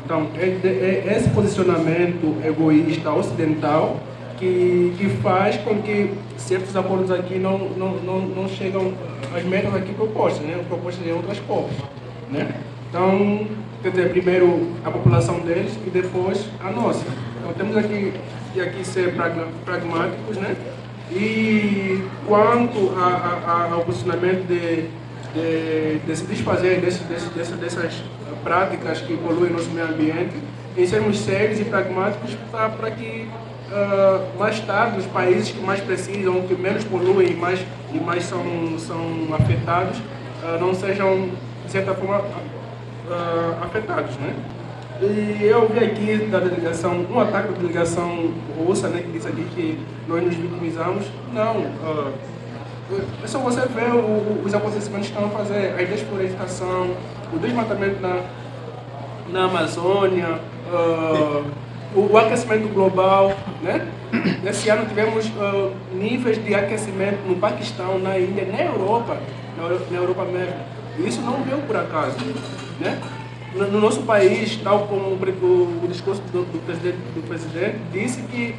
Então, é esse posicionamento egoísta ocidental que faz com que certos acordos aqui não chegam às metas aqui propostas, né? Propostas em outras COPs, né? Então, quer dizer, primeiro a população deles e depois a nossa. Então, temos aqui ser pragmáticos, né? E quanto ao posicionamento de se desfazer dessas práticas que poluem nosso meio ambiente, em sermos sérios e pragmáticos para que mais tarde os países que mais precisam, que menos poluem e mais são afetados, não sejam, de certa forma, afetados, né? E eu vi aqui da delegação, um ataque da delegação russa, né, que disse aqui que nós nos vitimizamos. Não, é só você ver os acontecimentos que estão a fazer, a desflorestação, o desmatamento na Amazônia, o aquecimento global, né? Nesse ano tivemos níveis de aquecimento no Paquistão, na Índia, na Europa mesmo. E isso não veio por acaso, né? No nosso país, tal como o discurso do presidente disse que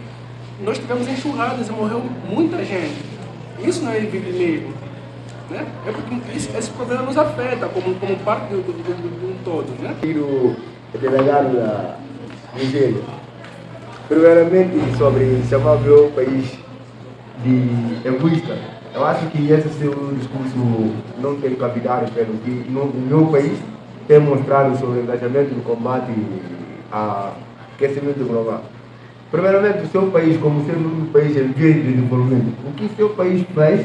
nós tivemos enxurradas e morreu muita gente. Isso não é vitimismo, né? É porque esse problema nos afeta como parte de um todo, né? O delegado da Nigéria, primeiramente sobre chamar o meu país de egoísta, eu acho que esse seu discurso não tem cavidade, pelo que no meu país tem mostrado sobre o engajamento no combate ao aquecimento global. Primeiramente, o seu país, como sendo um país em vias de desenvolvimento, o que o seu país faz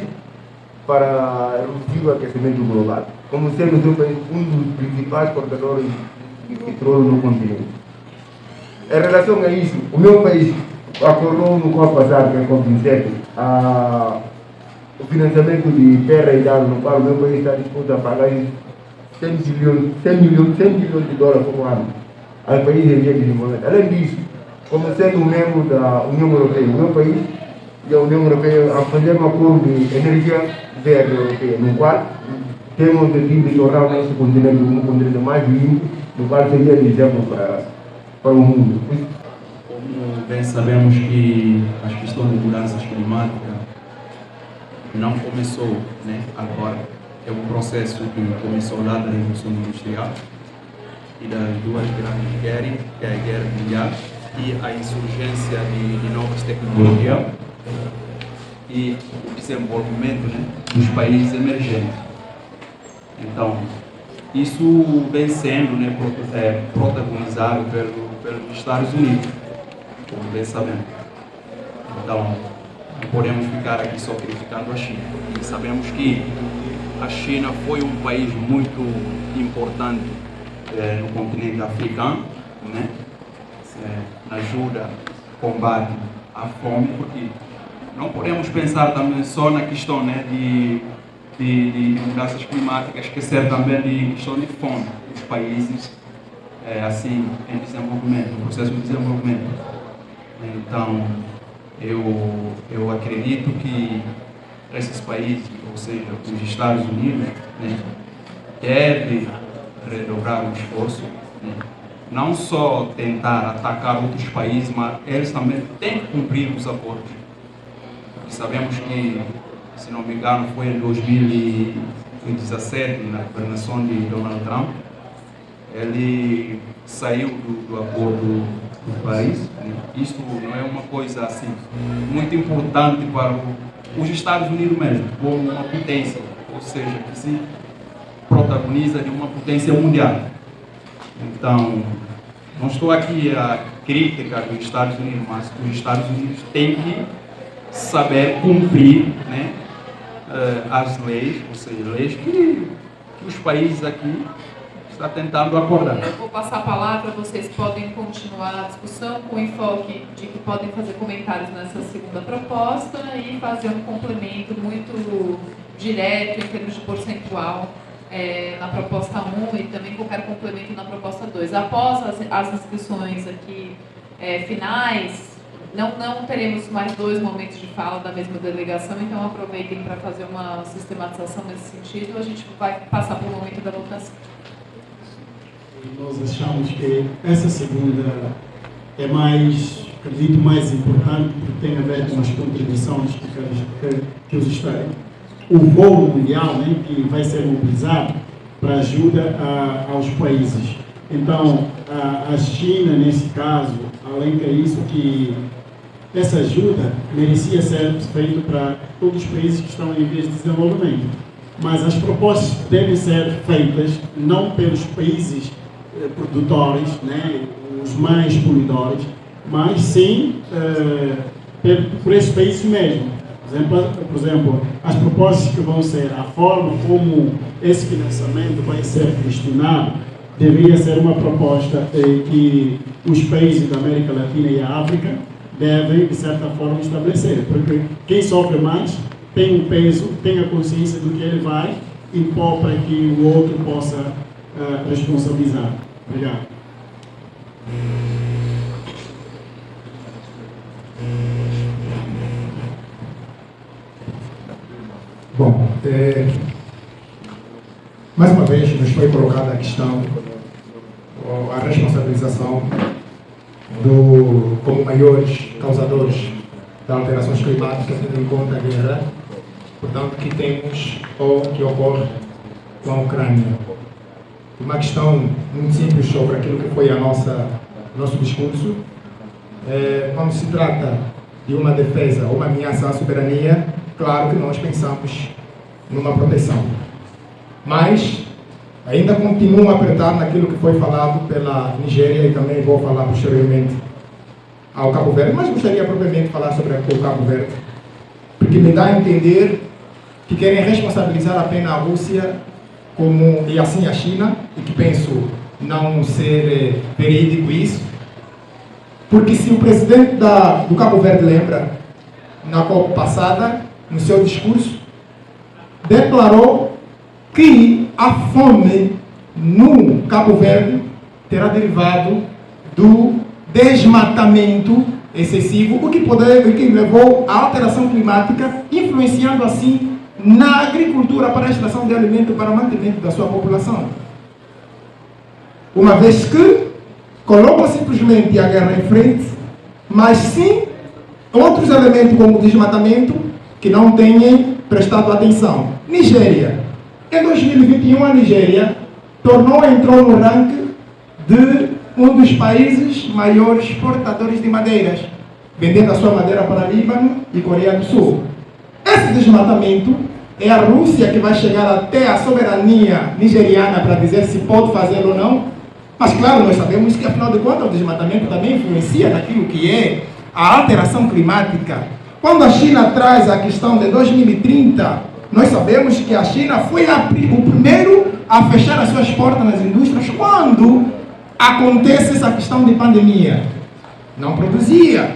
para reduzir o aquecimento global? Como sendo o seu país um dos principais exportadores de petróleo no continente. Em relação a isso, o meu país acordou no qual passado, que é a COP27, o financiamento de terra e dados, no qual o meu país está disposto a pagar 100 bilhões de dólares por ano aos países em via de desenvolvimento. Além disso, como sendo um membro da União Europeia, o meu país e a União Europeia a fazer um acordo de energia verde europeia, no qual temos o objetivo de tornar o nosso continente um continente mais limpo, no qual seria de exemplo para o mundo. Como bem sabemos que a questão de mudanças climáticas não começou, né, agora. É um processo que começou lá da Revolução Industrial e das duas grandes guerras, que é a Guerra Mundial e a insurgência de novas tecnologias e o desenvolvimento, né, dos países emergentes. Então, isso vem sendo, né, protagonizado pelos Estados Unidos, como bem sabemos. Então, não podemos ficar aqui só criticando a China. E sabemos que a China foi um país muito importante no continente africano, né? Ajuda, combate à fome, porque não podemos pensar também só na questão, né, de mudanças climáticas, esquecer também de questão de fome dos países assim em desenvolvimento, no processo de desenvolvimento. Então, eu acredito que esses países, ou seja, os Estados Unidos, né, devem redobrar o esforço, né, não só tentar atacar outros países, mas eles também têm que cumprir os acordos. Porque sabemos que, se não me engano, foi em 2017, na governação de Donald Trump, ele saiu do acordo do país. Né. Isto não é uma coisa assim muito importante para os Estados Unidos mesmo, como uma potência, ou seja, que se protagoniza de uma potência mundial. Então, não estou aqui a crítica dos Estados Unidos, mas os Estados Unidos têm que saber cumprir, né, as leis, ou seja, leis que os países aqui estão tentando acordar. Eu vou passar a palavra, vocês podem continuar a discussão com o enfoque de que podem fazer comentários nessa segunda proposta e fazer um complemento muito direto em termos de percentual na proposta 1 e também qualquer complemento na proposta 2. Após as inscrições aqui finais, não teremos mais 2 momentos de fala da mesma delegação, então aproveitem para fazer uma sistematização nesse sentido. A gente vai passar para o momento da votação. Nós achamos que essa segunda é mais, acredito, mais importante, porque tem a ver com as contribuições que os Estados, o Fórum Mundial, né, que vai ser mobilizado para ajuda aos países. Então, a China, nesse caso, além de isso, que essa ajuda merecia ser feita para todos os países que estão em vias de desenvolvimento. Mas as propostas devem ser feitas não pelos países produtores, né, os mais poluidores, mas sim por esses países mesmo. Por exemplo, as propostas que vão ser, a forma como esse financiamento vai ser destinado, deveria ser uma proposta que os países da América Latina e a África devem, de certa forma, estabelecer. Porque quem sofre mais tem um peso, tem a consciência do que ele vai impor para que o outro possa responsabilizar. Obrigado. Bom, mais uma vez nos foi colocada a questão, a responsabilização como maiores causadores das alterações climáticas, tendo em conta a guerra, portanto, que temos ou que ocorre com a Ucrânia. Uma questão muito simples sobre aquilo que foi nosso discurso. Quando se trata de uma defesa ou uma ameaça à soberania, claro que nós pensamos numa proteção. Mas ainda continuo a apertar naquilo que foi falado pela Nigéria e também vou falar posteriormente ao Cabo Verde, mas gostaria propriamente de falar sobre o Cabo Verde, porque me dá a entender que querem responsabilizar apenas a Rússia e assim a China, e que penso não ser verídico isso, porque se o presidente do Cabo Verde lembra, na COP passada, no seu discurso, declarou que a fome no Cabo Verde terá derivado desmatamento excessivo, o que levou à alteração climática, influenciando assim na agricultura para a extração de alimento para o mantimento da sua população. Uma vez que colocam simplesmente a guerra em frente, mas sim outros elementos como o desmatamento que não têm prestado atenção. Nigéria. Em 2021 a Nigéria entrou no ranking de um dos países maiores exportadores de madeiras, vendendo a sua madeira para Líbano e Coreia do Sul. Esse desmatamento é a Rússia que vai chegar até a soberania nigeriana para dizer se pode fazer ou não. Mas claro, nós sabemos que afinal de contas o desmatamento também influencia naquilo que é a alteração climática. Quando a China traz a questão de 2030, nós sabemos que a China foi o primeiro a fechar as suas portas nas indústrias quando acontece essa questão de pandemia. Não produzia.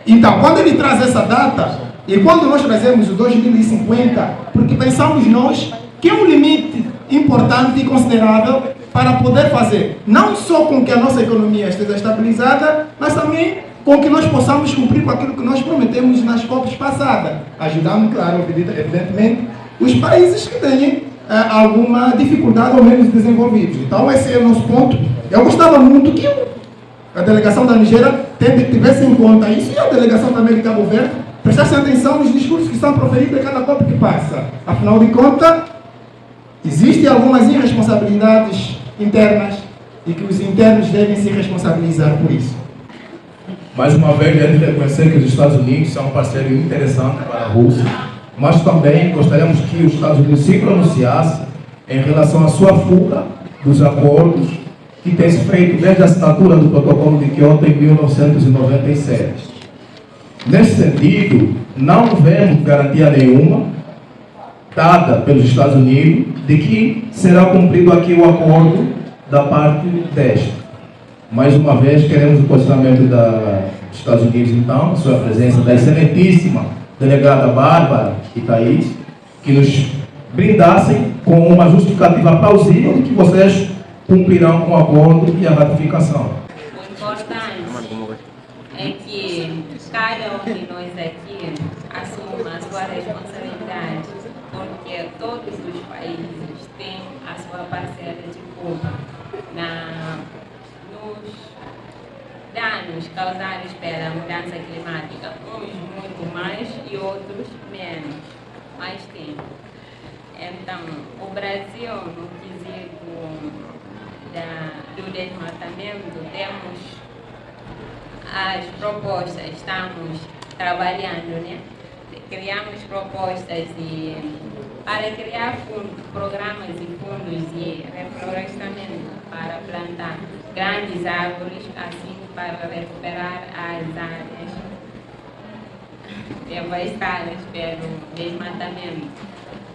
Então, quando ele traz essa data, e quando nós trazemos o 2050, porque pensamos nós que é um limite importante e considerável para poder fazer, não só com que a nossa economia esteja estabilizada, mas também com que nós possamos cumprir com aquilo que nós prometemos nas COPs passadas, ajudando, claro, evidentemente, os países que têm alguma dificuldade ou menos desenvolvidos. Então, esse é o nosso ponto. Eu gostava muito que a delegação da Nigéria tivesse em conta isso, e a delegação também de Cabo Verde prestasse atenção nos discursos que são proferidos em cada COP que passa. Afinal de contas, existem algumas irresponsabilidades internas e que os internos devem se responsabilizar por isso. Mais uma vez, é de reconhecer que os Estados Unidos são um parceiro interessante para a Rússia, mas também gostaríamos que os Estados Unidos se pronunciassem em relação à sua fuga dos acordos que tem se feito desde a assinatura do Protocolo de Kyoto em 1997. Nesse sentido, não vemos garantia nenhuma dada pelos Estados Unidos de que será cumprido aqui o acordo da parte desta. Mais uma vez, queremos o posicionamento dos Estados Unidos, então, sua presença da excelentíssima delegada Bárbara e Thaís, que nos brindassem com uma justificativa plausível de que vocês cumprirão com o acordo e a ratificação. O importante é que cada um de nós aqui assuma a sua responsabilidade, porque todos os países têm a sua parcela de culpa nos danos causados pela mudança climática, uns muito mais e outros menos, mais tempo. Então, o Brasil, no quesito do desmatamento, temos as propostas, estamos trabalhando, né? Criamos propostas para criar programas e fundos de reflorestamento para plantar grandes árvores, assim para recuperar as áreas devastadas pelo desmatamento.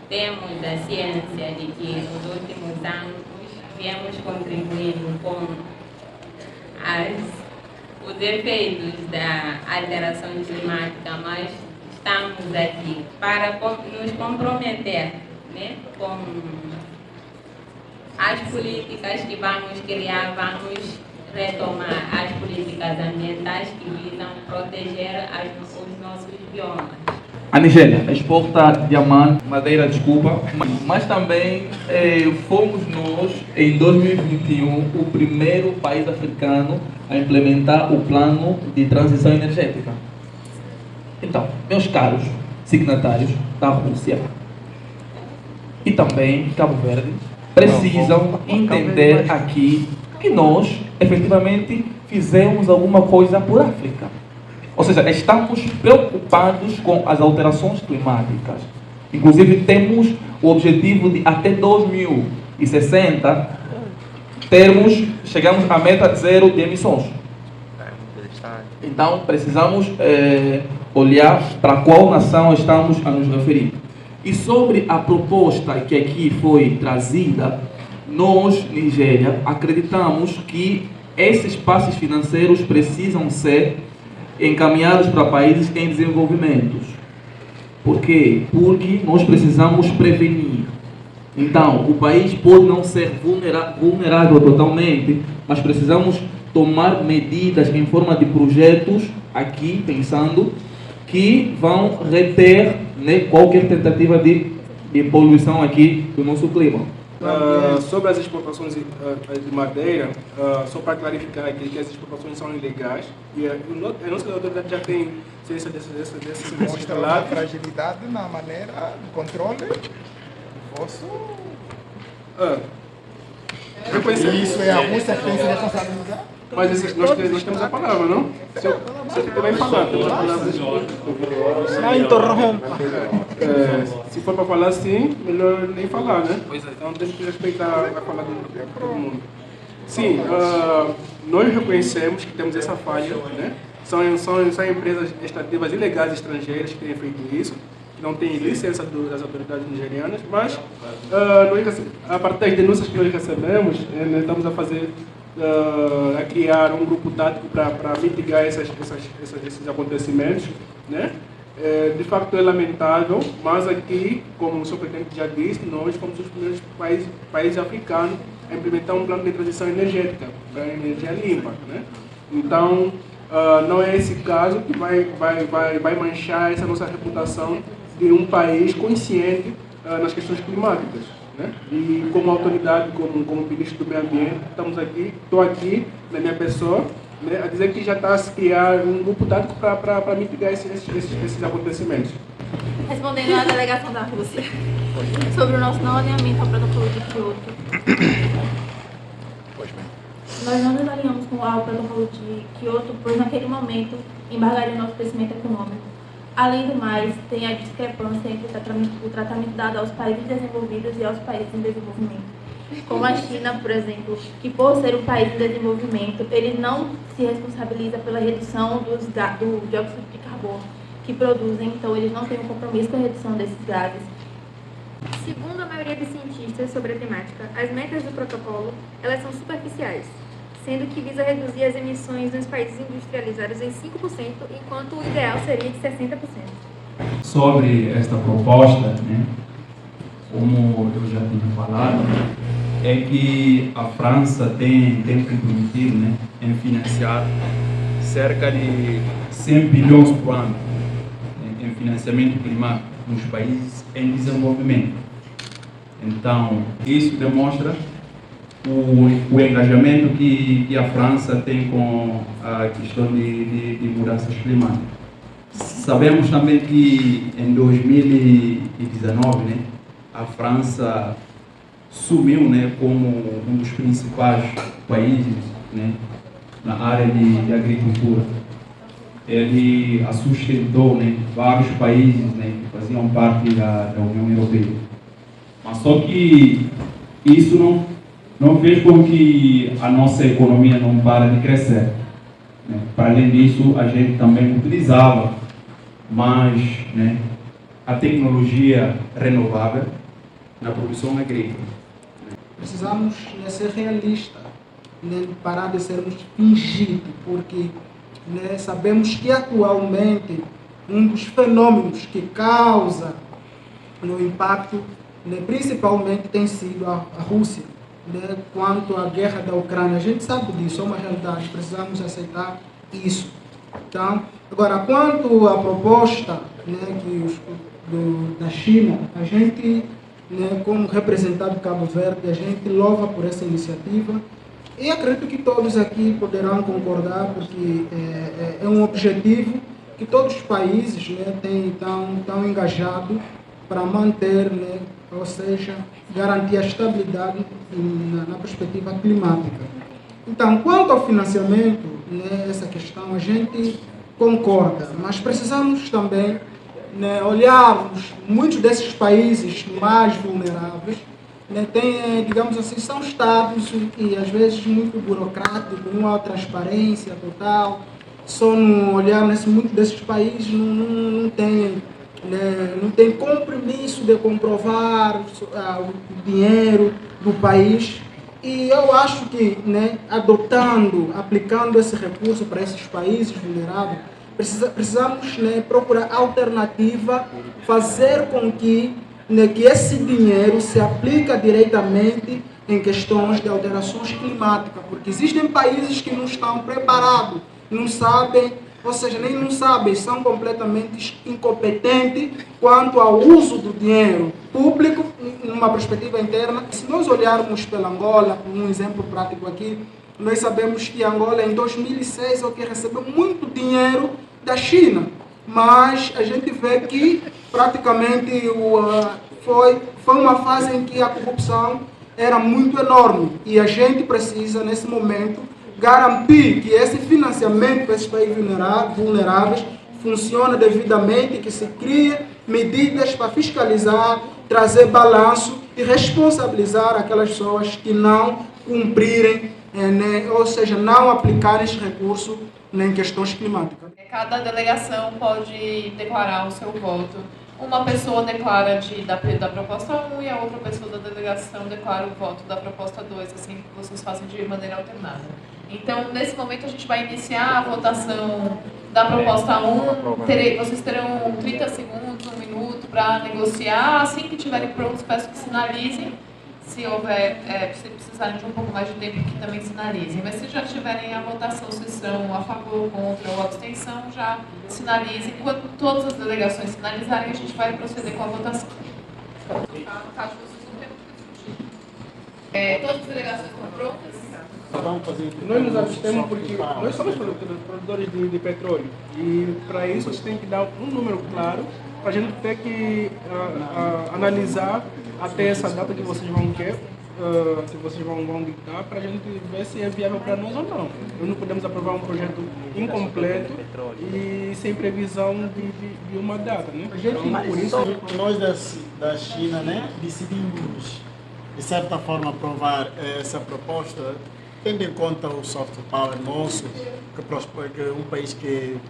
Temos a ciência de que nos últimos anos viemos contribuindo com os efeitos da alteração climática, mas estamos aqui para nos comprometer, né, com as políticas que vamos criar, vamos retomar as políticas ambientais que visam proteger os nossos biomas. A Nigéria exporta diamante, madeira, mas também fomos nós, em 2021, o primeiro país africano a implementar o plano de transição energética. Então, meus caros signatários da Rússia e também Cabo Verde precisam entender aqui que nós, efetivamente, fizemos alguma coisa por África. Ou seja, estamos preocupados com as alterações climáticas. Inclusive, temos o objetivo de, até 2060, chegamos à meta zero de emissões. Então, precisamos olhar para qual nação estamos a nos referir. E sobre a proposta que aqui foi trazida, nós, Nigéria, acreditamos que esses passos financeiros precisam ser encaminhados para países em desenvolvimento. Por quê? Porque nós precisamos prevenir. Então, o país pode não ser vulnerável totalmente, mas precisamos tomar medidas em forma de projetos aqui, pensando, que vão reter, né, qualquer tentativa de poluição aqui do nosso clima. Sobre as exportações de madeira, só para clarificar aqui que as exportações são ilegais e a nossa autoridade já tem ciência desses Mostra uma fragilidade na maneira do controle vosso. Isso é a Rússia que tem se responsabilizar? Mas nós temos a palavra, não? Você também falar, temos a palavra. Não interrompa. Se for para falar assim, melhor nem falar, né? Então temos que respeitar a fala de todo mundo. Sim, nós reconhecemos que temos essa falha, né? São empresas extrativas ilegais estrangeiras que têm feito isso, que não têm licença das autoridades nigerianas, mas a partir das denúncias que nós recebemos, estamos a criar um grupo tático para mitigar esses acontecimentos, né? De facto é lamentável, mas aqui, como o senhor presidente já disse, nós fomos os primeiros países africanos a implementar um plano de transição energética para energia limpa, né? Então, não é esse caso que vai manchar essa nossa reputação de um país consciente nas questões climáticas, né? E como autoridade, como ministro do Meio Ambiente, estou aqui na minha pessoa, né, a dizer que já está a se criar um grupo tático para mitigar esses acontecimentos. Respondendo à delegação da Rússia sobre o nosso não alinhamento ao protocolo de Kyoto. Nós não nos alinhamos ao protocolo de Kyoto, pois naquele momento embargaria o nosso crescimento econômico. Além do mais, tem a discrepância entre o tratamento dado aos países desenvolvidos e aos países em desenvolvimento. Como a China, por exemplo, que por ser um país em desenvolvimento, ele não se responsabiliza pela redução do dióxido de carbono que produzem, então eles não têm um compromisso com a redução desses gases. Segundo a maioria dos cientistas sobre a temática, as metas do protocolo, elas são superficiais, sendo que visa reduzir as emissões nos países industrializados em 5%, enquanto o ideal seria de 60%. Sobre esta proposta, né, como eu já tinha falado, é que a França tem comprometido, né, em financiar cerca de 100 bilhões por ano em financiamento climático nos países em desenvolvimento. Então, isso demonstra o engajamento que a França tem com a questão de mudanças climáticas. Sabemos também que em 2019, né, a França sumiu, né, como um dos principais países, né, na área de agricultura. Ele sustentou, né, vários países, né, que faziam parte da União Europeia. Mas só que isso não fez com que a nossa economia não para de crescer, né? Para além disso, a gente também utilizava mais, né, a tecnologia renovável na produção agrícola. Precisamos ser realistas, né, parar de sermos fingidos, porque, né, sabemos que atualmente um dos fenômenos que causa o impacto, né, principalmente tem sido a Rússia, né, quanto à guerra da Ucrânia. A gente sabe disso, é uma realidade, precisamos aceitar isso. Então, agora, quanto à proposta, né, da China, a gente, né, como representante do Cabo Verde, a gente louva por essa iniciativa e acredito que todos aqui poderão concordar, porque é um objetivo que todos os países, né, estão engajados para manter, né, ou seja, garantir a estabilidade na perspectiva climática. Então, quanto ao financiamento, né, essa questão a gente concorda, mas precisamos também, né, olharmos muitos desses países mais vulneráveis, né, tem, digamos assim, são estados e às vezes muito burocráticos, não há transparência total, só no olhar muitos desses países não tem, né, não tem compromisso de comprovar o dinheiro do país. E eu acho que, né, aplicando esse recurso para esses países vulneráveis, precisamos, né, procurar alternativa, fazer com que, né, que esse dinheiro se aplique diretamente em questões de alterações climáticas, porque existem países que não estão preparados, não sabem, ou seja, nem não sabem, são completamente incompetentes quanto ao uso do dinheiro público numa perspectiva interna. Se nós olharmos pela Angola, um exemplo prático aqui, nós sabemos que Angola em 2006 recebeu muito dinheiro da China, mas a gente vê que praticamente foi uma fase em que a corrupção era muito enorme e a gente precisa, nesse momento, garantir que esse financiamento para esses países vulneráveis funcione devidamente, que se crie medidas para fiscalizar, trazer balanço e responsabilizar aquelas pessoas que não cumprirem, ou seja, não aplicarem esse recurso em questões climáticas. Cada delegação pode declarar o seu voto. Uma pessoa declara da proposta 1 e a outra pessoa da delegação declara o voto da proposta 2, assim que vocês fazem de maneira alternada. Então, nesse momento, a gente vai iniciar a votação da proposta 1. Vocês terão 30 segundos, 1 minuto para negociar. Assim que estiverem prontos, peço que sinalizem. Se houver, se precisarem de um pouco mais de tempo, que também sinalizem. Mas se já tiverem a votação, se são a favor, contra ou abstenção, já sinalizem. Quando todas as delegações sinalizarem, a gente vai proceder com a votação. No caso, vocês não têm muito discutir. Todas as delegações estão prontas? Nós nos abstemos porque nós somos produtores de petróleo e para isso você tem que dar um número claro para a gente ter que analisar até essa data que vocês vão querer, se vocês vão dictar, para a gente ver se é viável para nós ou não. Nós não podemos aprovar um projeto incompleto e sem previsão de uma data, né? Por isso nós da China, né, decidimos de certa forma aprovar essa proposta, tendo em conta o soft power nosso, que é um país que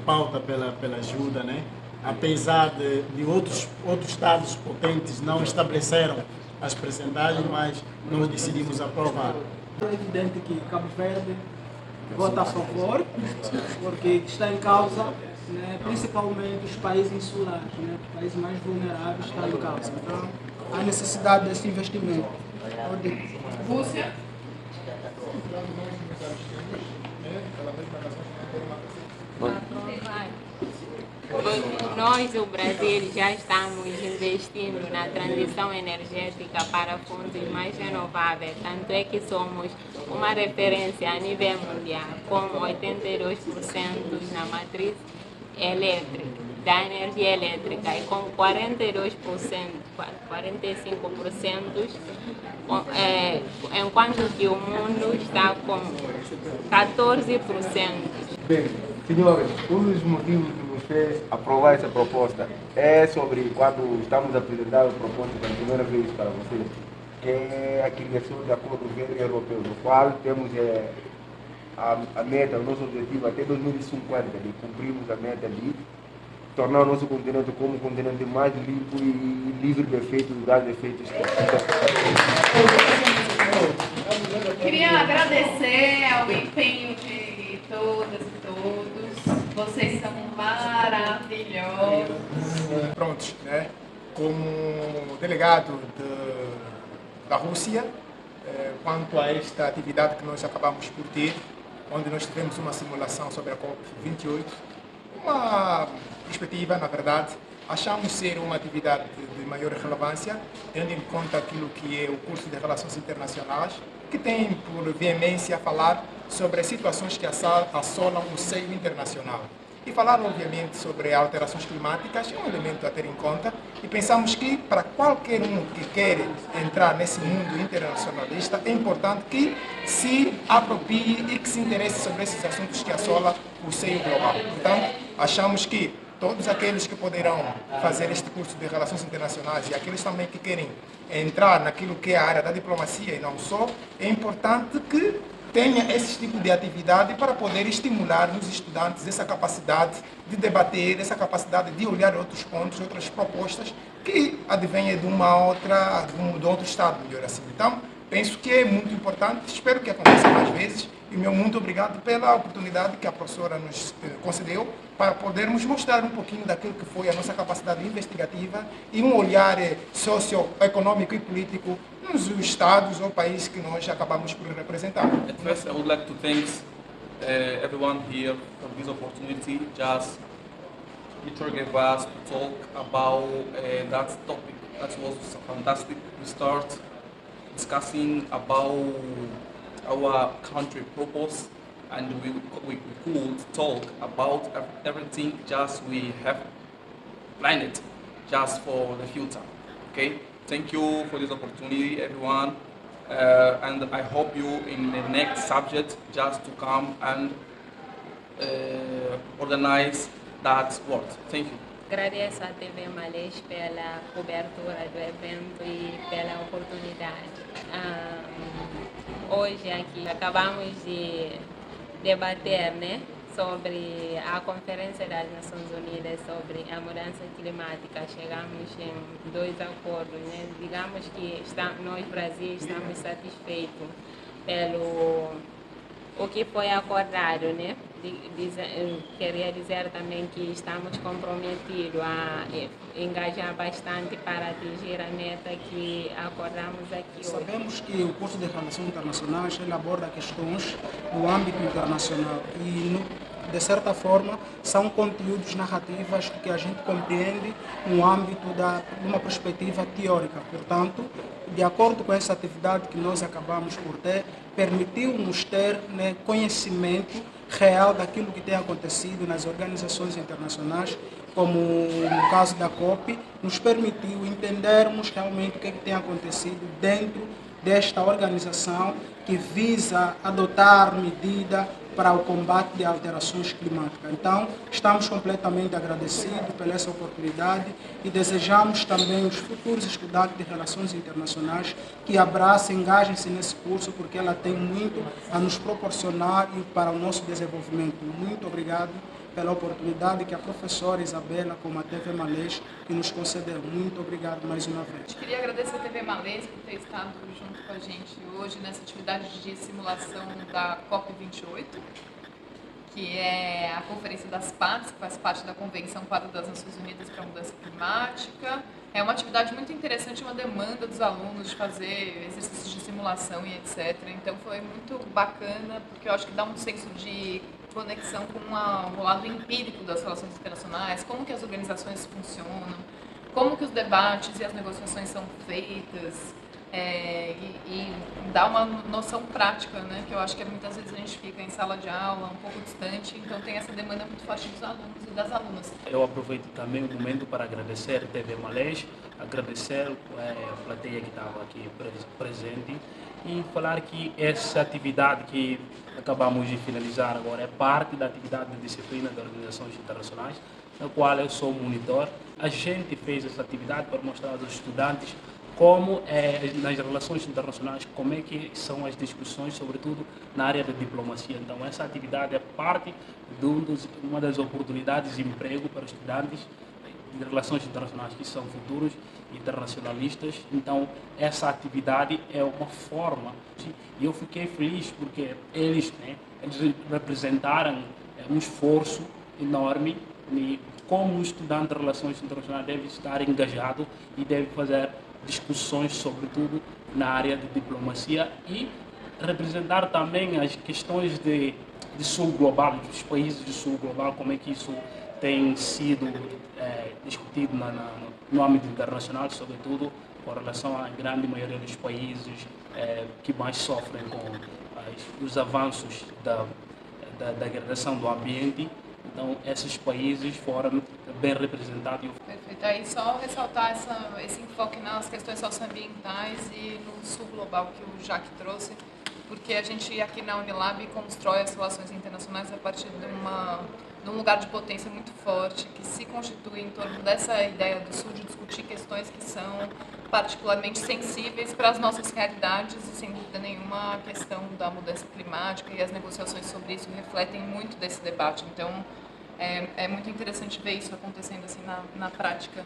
pauta pela ajuda, né? Apesar de outros estados potentes não estabeleceram as percentagens, mas nós decidimos aprovar. É evidente que Cabo Verde vota a favor, porque está em causa, né, principalmente os países insulares, né, os países mais vulneráveis estão em causa. Então, há necessidade desse investimento. Rússia? Nós, o Brasil, já estamos investindo na transição energética para fontes mais renováveis, tanto é que somos uma referência a nível mundial, com 82% na matriz elétrica, da energia elétrica, e com 45%, enquanto que o mundo está com 14%. Bem, senhores, um dos motivos que nos fez aprovar essa proposta é sobre quando estamos apresentando a proposta pela primeira vez para vocês, que é a criação do Acordo Verde Europeu, no qual temos a meta, o nosso objetivo até 2050, de cumprirmos a meta de tornar o nosso continente como um continente mais limpo e livre de efeitos, de gases de efeito estufa. Queria agradecer ao empenho de todas e todos. Vocês são maravilhosos. Prontos, né? Como delegado da Rússia, quanto a esta atividade que nós acabamos por ter, onde nós tivemos uma simulação sobre a COP28, uma perspectiva, na verdade, achamos ser uma atividade de maior relevância, tendo em conta aquilo que é o curso de Relações Internacionais, que tem por veemência falar sobre as situações que assolam o seio internacional. E falar, obviamente, sobre alterações climáticas é um elemento a ter em conta, e pensamos que, para qualquer um que quer entrar nesse mundo internacionalista, é importante que se aproprie e que se interesse sobre esses assuntos que assolam o seio global. Então, achamos que todos aqueles que poderão fazer este curso de Relações Internacionais e aqueles também que querem entrar naquilo que é a área da diplomacia e não só, é importante que tenha esse tipo de atividade para poder estimular nos estudantes essa capacidade de debater, essa capacidade de olhar outros pontos, outras propostas que advenham de outro estado, melhor assim. Então, penso que é muito importante, espero que aconteça mais vezes. E meu muito obrigado pela oportunidade que a professora nos concedeu para podermos mostrar um pouquinho daquilo que foi a nossa capacidade investigativa e um olhar socioeconômico e político nos estados ou países que nós acabamos por representar. At first, I would like to thank everyone here for this opportunity. Just Peter gave us to talk about that topic. That was fantastic. We start discussing about our country purpose, and we could talk about everything just we have planned just for the future. Okay, thank you for this opportunity, everyone, and I hope you in the next subject just to come and organize that work. Thank you. Agradeço à TV Malês pela cobertura do evento e pela oportunidade. Hoje aqui acabamos de debater, né, sobre a Conferência das Nações Unidas sobre a mudança climática. Chegamos em 2 acordos, né? Digamos que nós, Brasil, estamos satisfeitos pelo o que foi acordado, né? Queria dizer também que estamos comprometidos a engajar bastante para atingir a meta que acordamos aqui hoje. Sabemos que o curso de Relações Internacionais ele aborda questões no âmbito internacional e, de certa forma, são conteúdos narrativas que a gente compreende no âmbito de uma perspectiva teórica. Portanto, de acordo com essa atividade que nós acabamos por ter, permitiu-nos ter, né, conhecimento real daquilo que tem acontecido nas organizações internacionais, como no caso da COP, nos permitiu entendermos realmente o que tem acontecido dentro desta organização que visa adotar medidas para o combate de alterações climáticas. Então, estamos completamente agradecidos pela essa oportunidade e desejamos também os futuros estudantes de Relações Internacionais que abracem, engajem-se nesse curso, porque ela tem muito a nos proporcionar e para o nosso desenvolvimento. Muito obrigado pela oportunidade que a professora Isabela, como a TV Malês, que nos concedeu. Muito obrigado mais uma vez. Queria agradecer a TV Malês por ter estado junto com a gente hoje nessa atividade de simulação da COP28, que é a Conferência das Partes, que faz parte da Convenção Quadro das Nações Unidas para a Mudança Climática. É uma atividade muito interessante, uma demanda dos alunos de fazer exercícios de simulação e etc. Então foi muito bacana, porque eu acho que dá um senso de conexão com o lado empírico das relações internacionais, como que as organizações funcionam, como que os debates e as negociações são feitas, e dá uma noção prática, né, que eu acho que muitas vezes a gente fica em sala de aula, um pouco distante, então tem essa demanda muito forte dos alunos e das alunas. Eu aproveito também o momento para agradecer a TV Malês, agradecer a plateia que estava aqui presente e falar que essa atividade que acabamos de finalizar agora é parte da atividade de disciplina de organizações internacionais, na qual eu sou monitor. A gente fez essa atividade para mostrar aos estudantes como nas relações internacionais, como é que são as discussões, sobretudo na área da diplomacia. Então, essa atividade é parte de uma das oportunidades de emprego para estudantes de relações internacionais que são futuros internacionalistas. Então, essa atividade é uma forma, e eu fiquei feliz porque eles representaram um esforço enorme e como um estudante de relações internacionais deve estar engajado e deve fazer discussões, sobretudo na área de diplomacia e representar também as questões de sul global, dos países do sul global, como é que isso tem sido discutido no âmbito internacional, sobretudo com relação à grande maioria dos países que mais sofrem com os avanços da degradação do ambiente. Então, esses países foram bem representados. Perfeito. Aí só ressaltar esse enfoque nas questões socioambientais e no sul global que o Jacques trouxe, porque a gente aqui na Unilab constrói as relações internacionais a partir de um lugar de potência muito forte, que se constitui em torno dessa ideia do Sul de discutir questões que são particularmente sensíveis para as nossas realidades e, sem dúvida nenhuma, a questão da mudança climática e as negociações sobre isso refletem muito desse debate. Então, é muito interessante ver isso acontecendo assim na prática.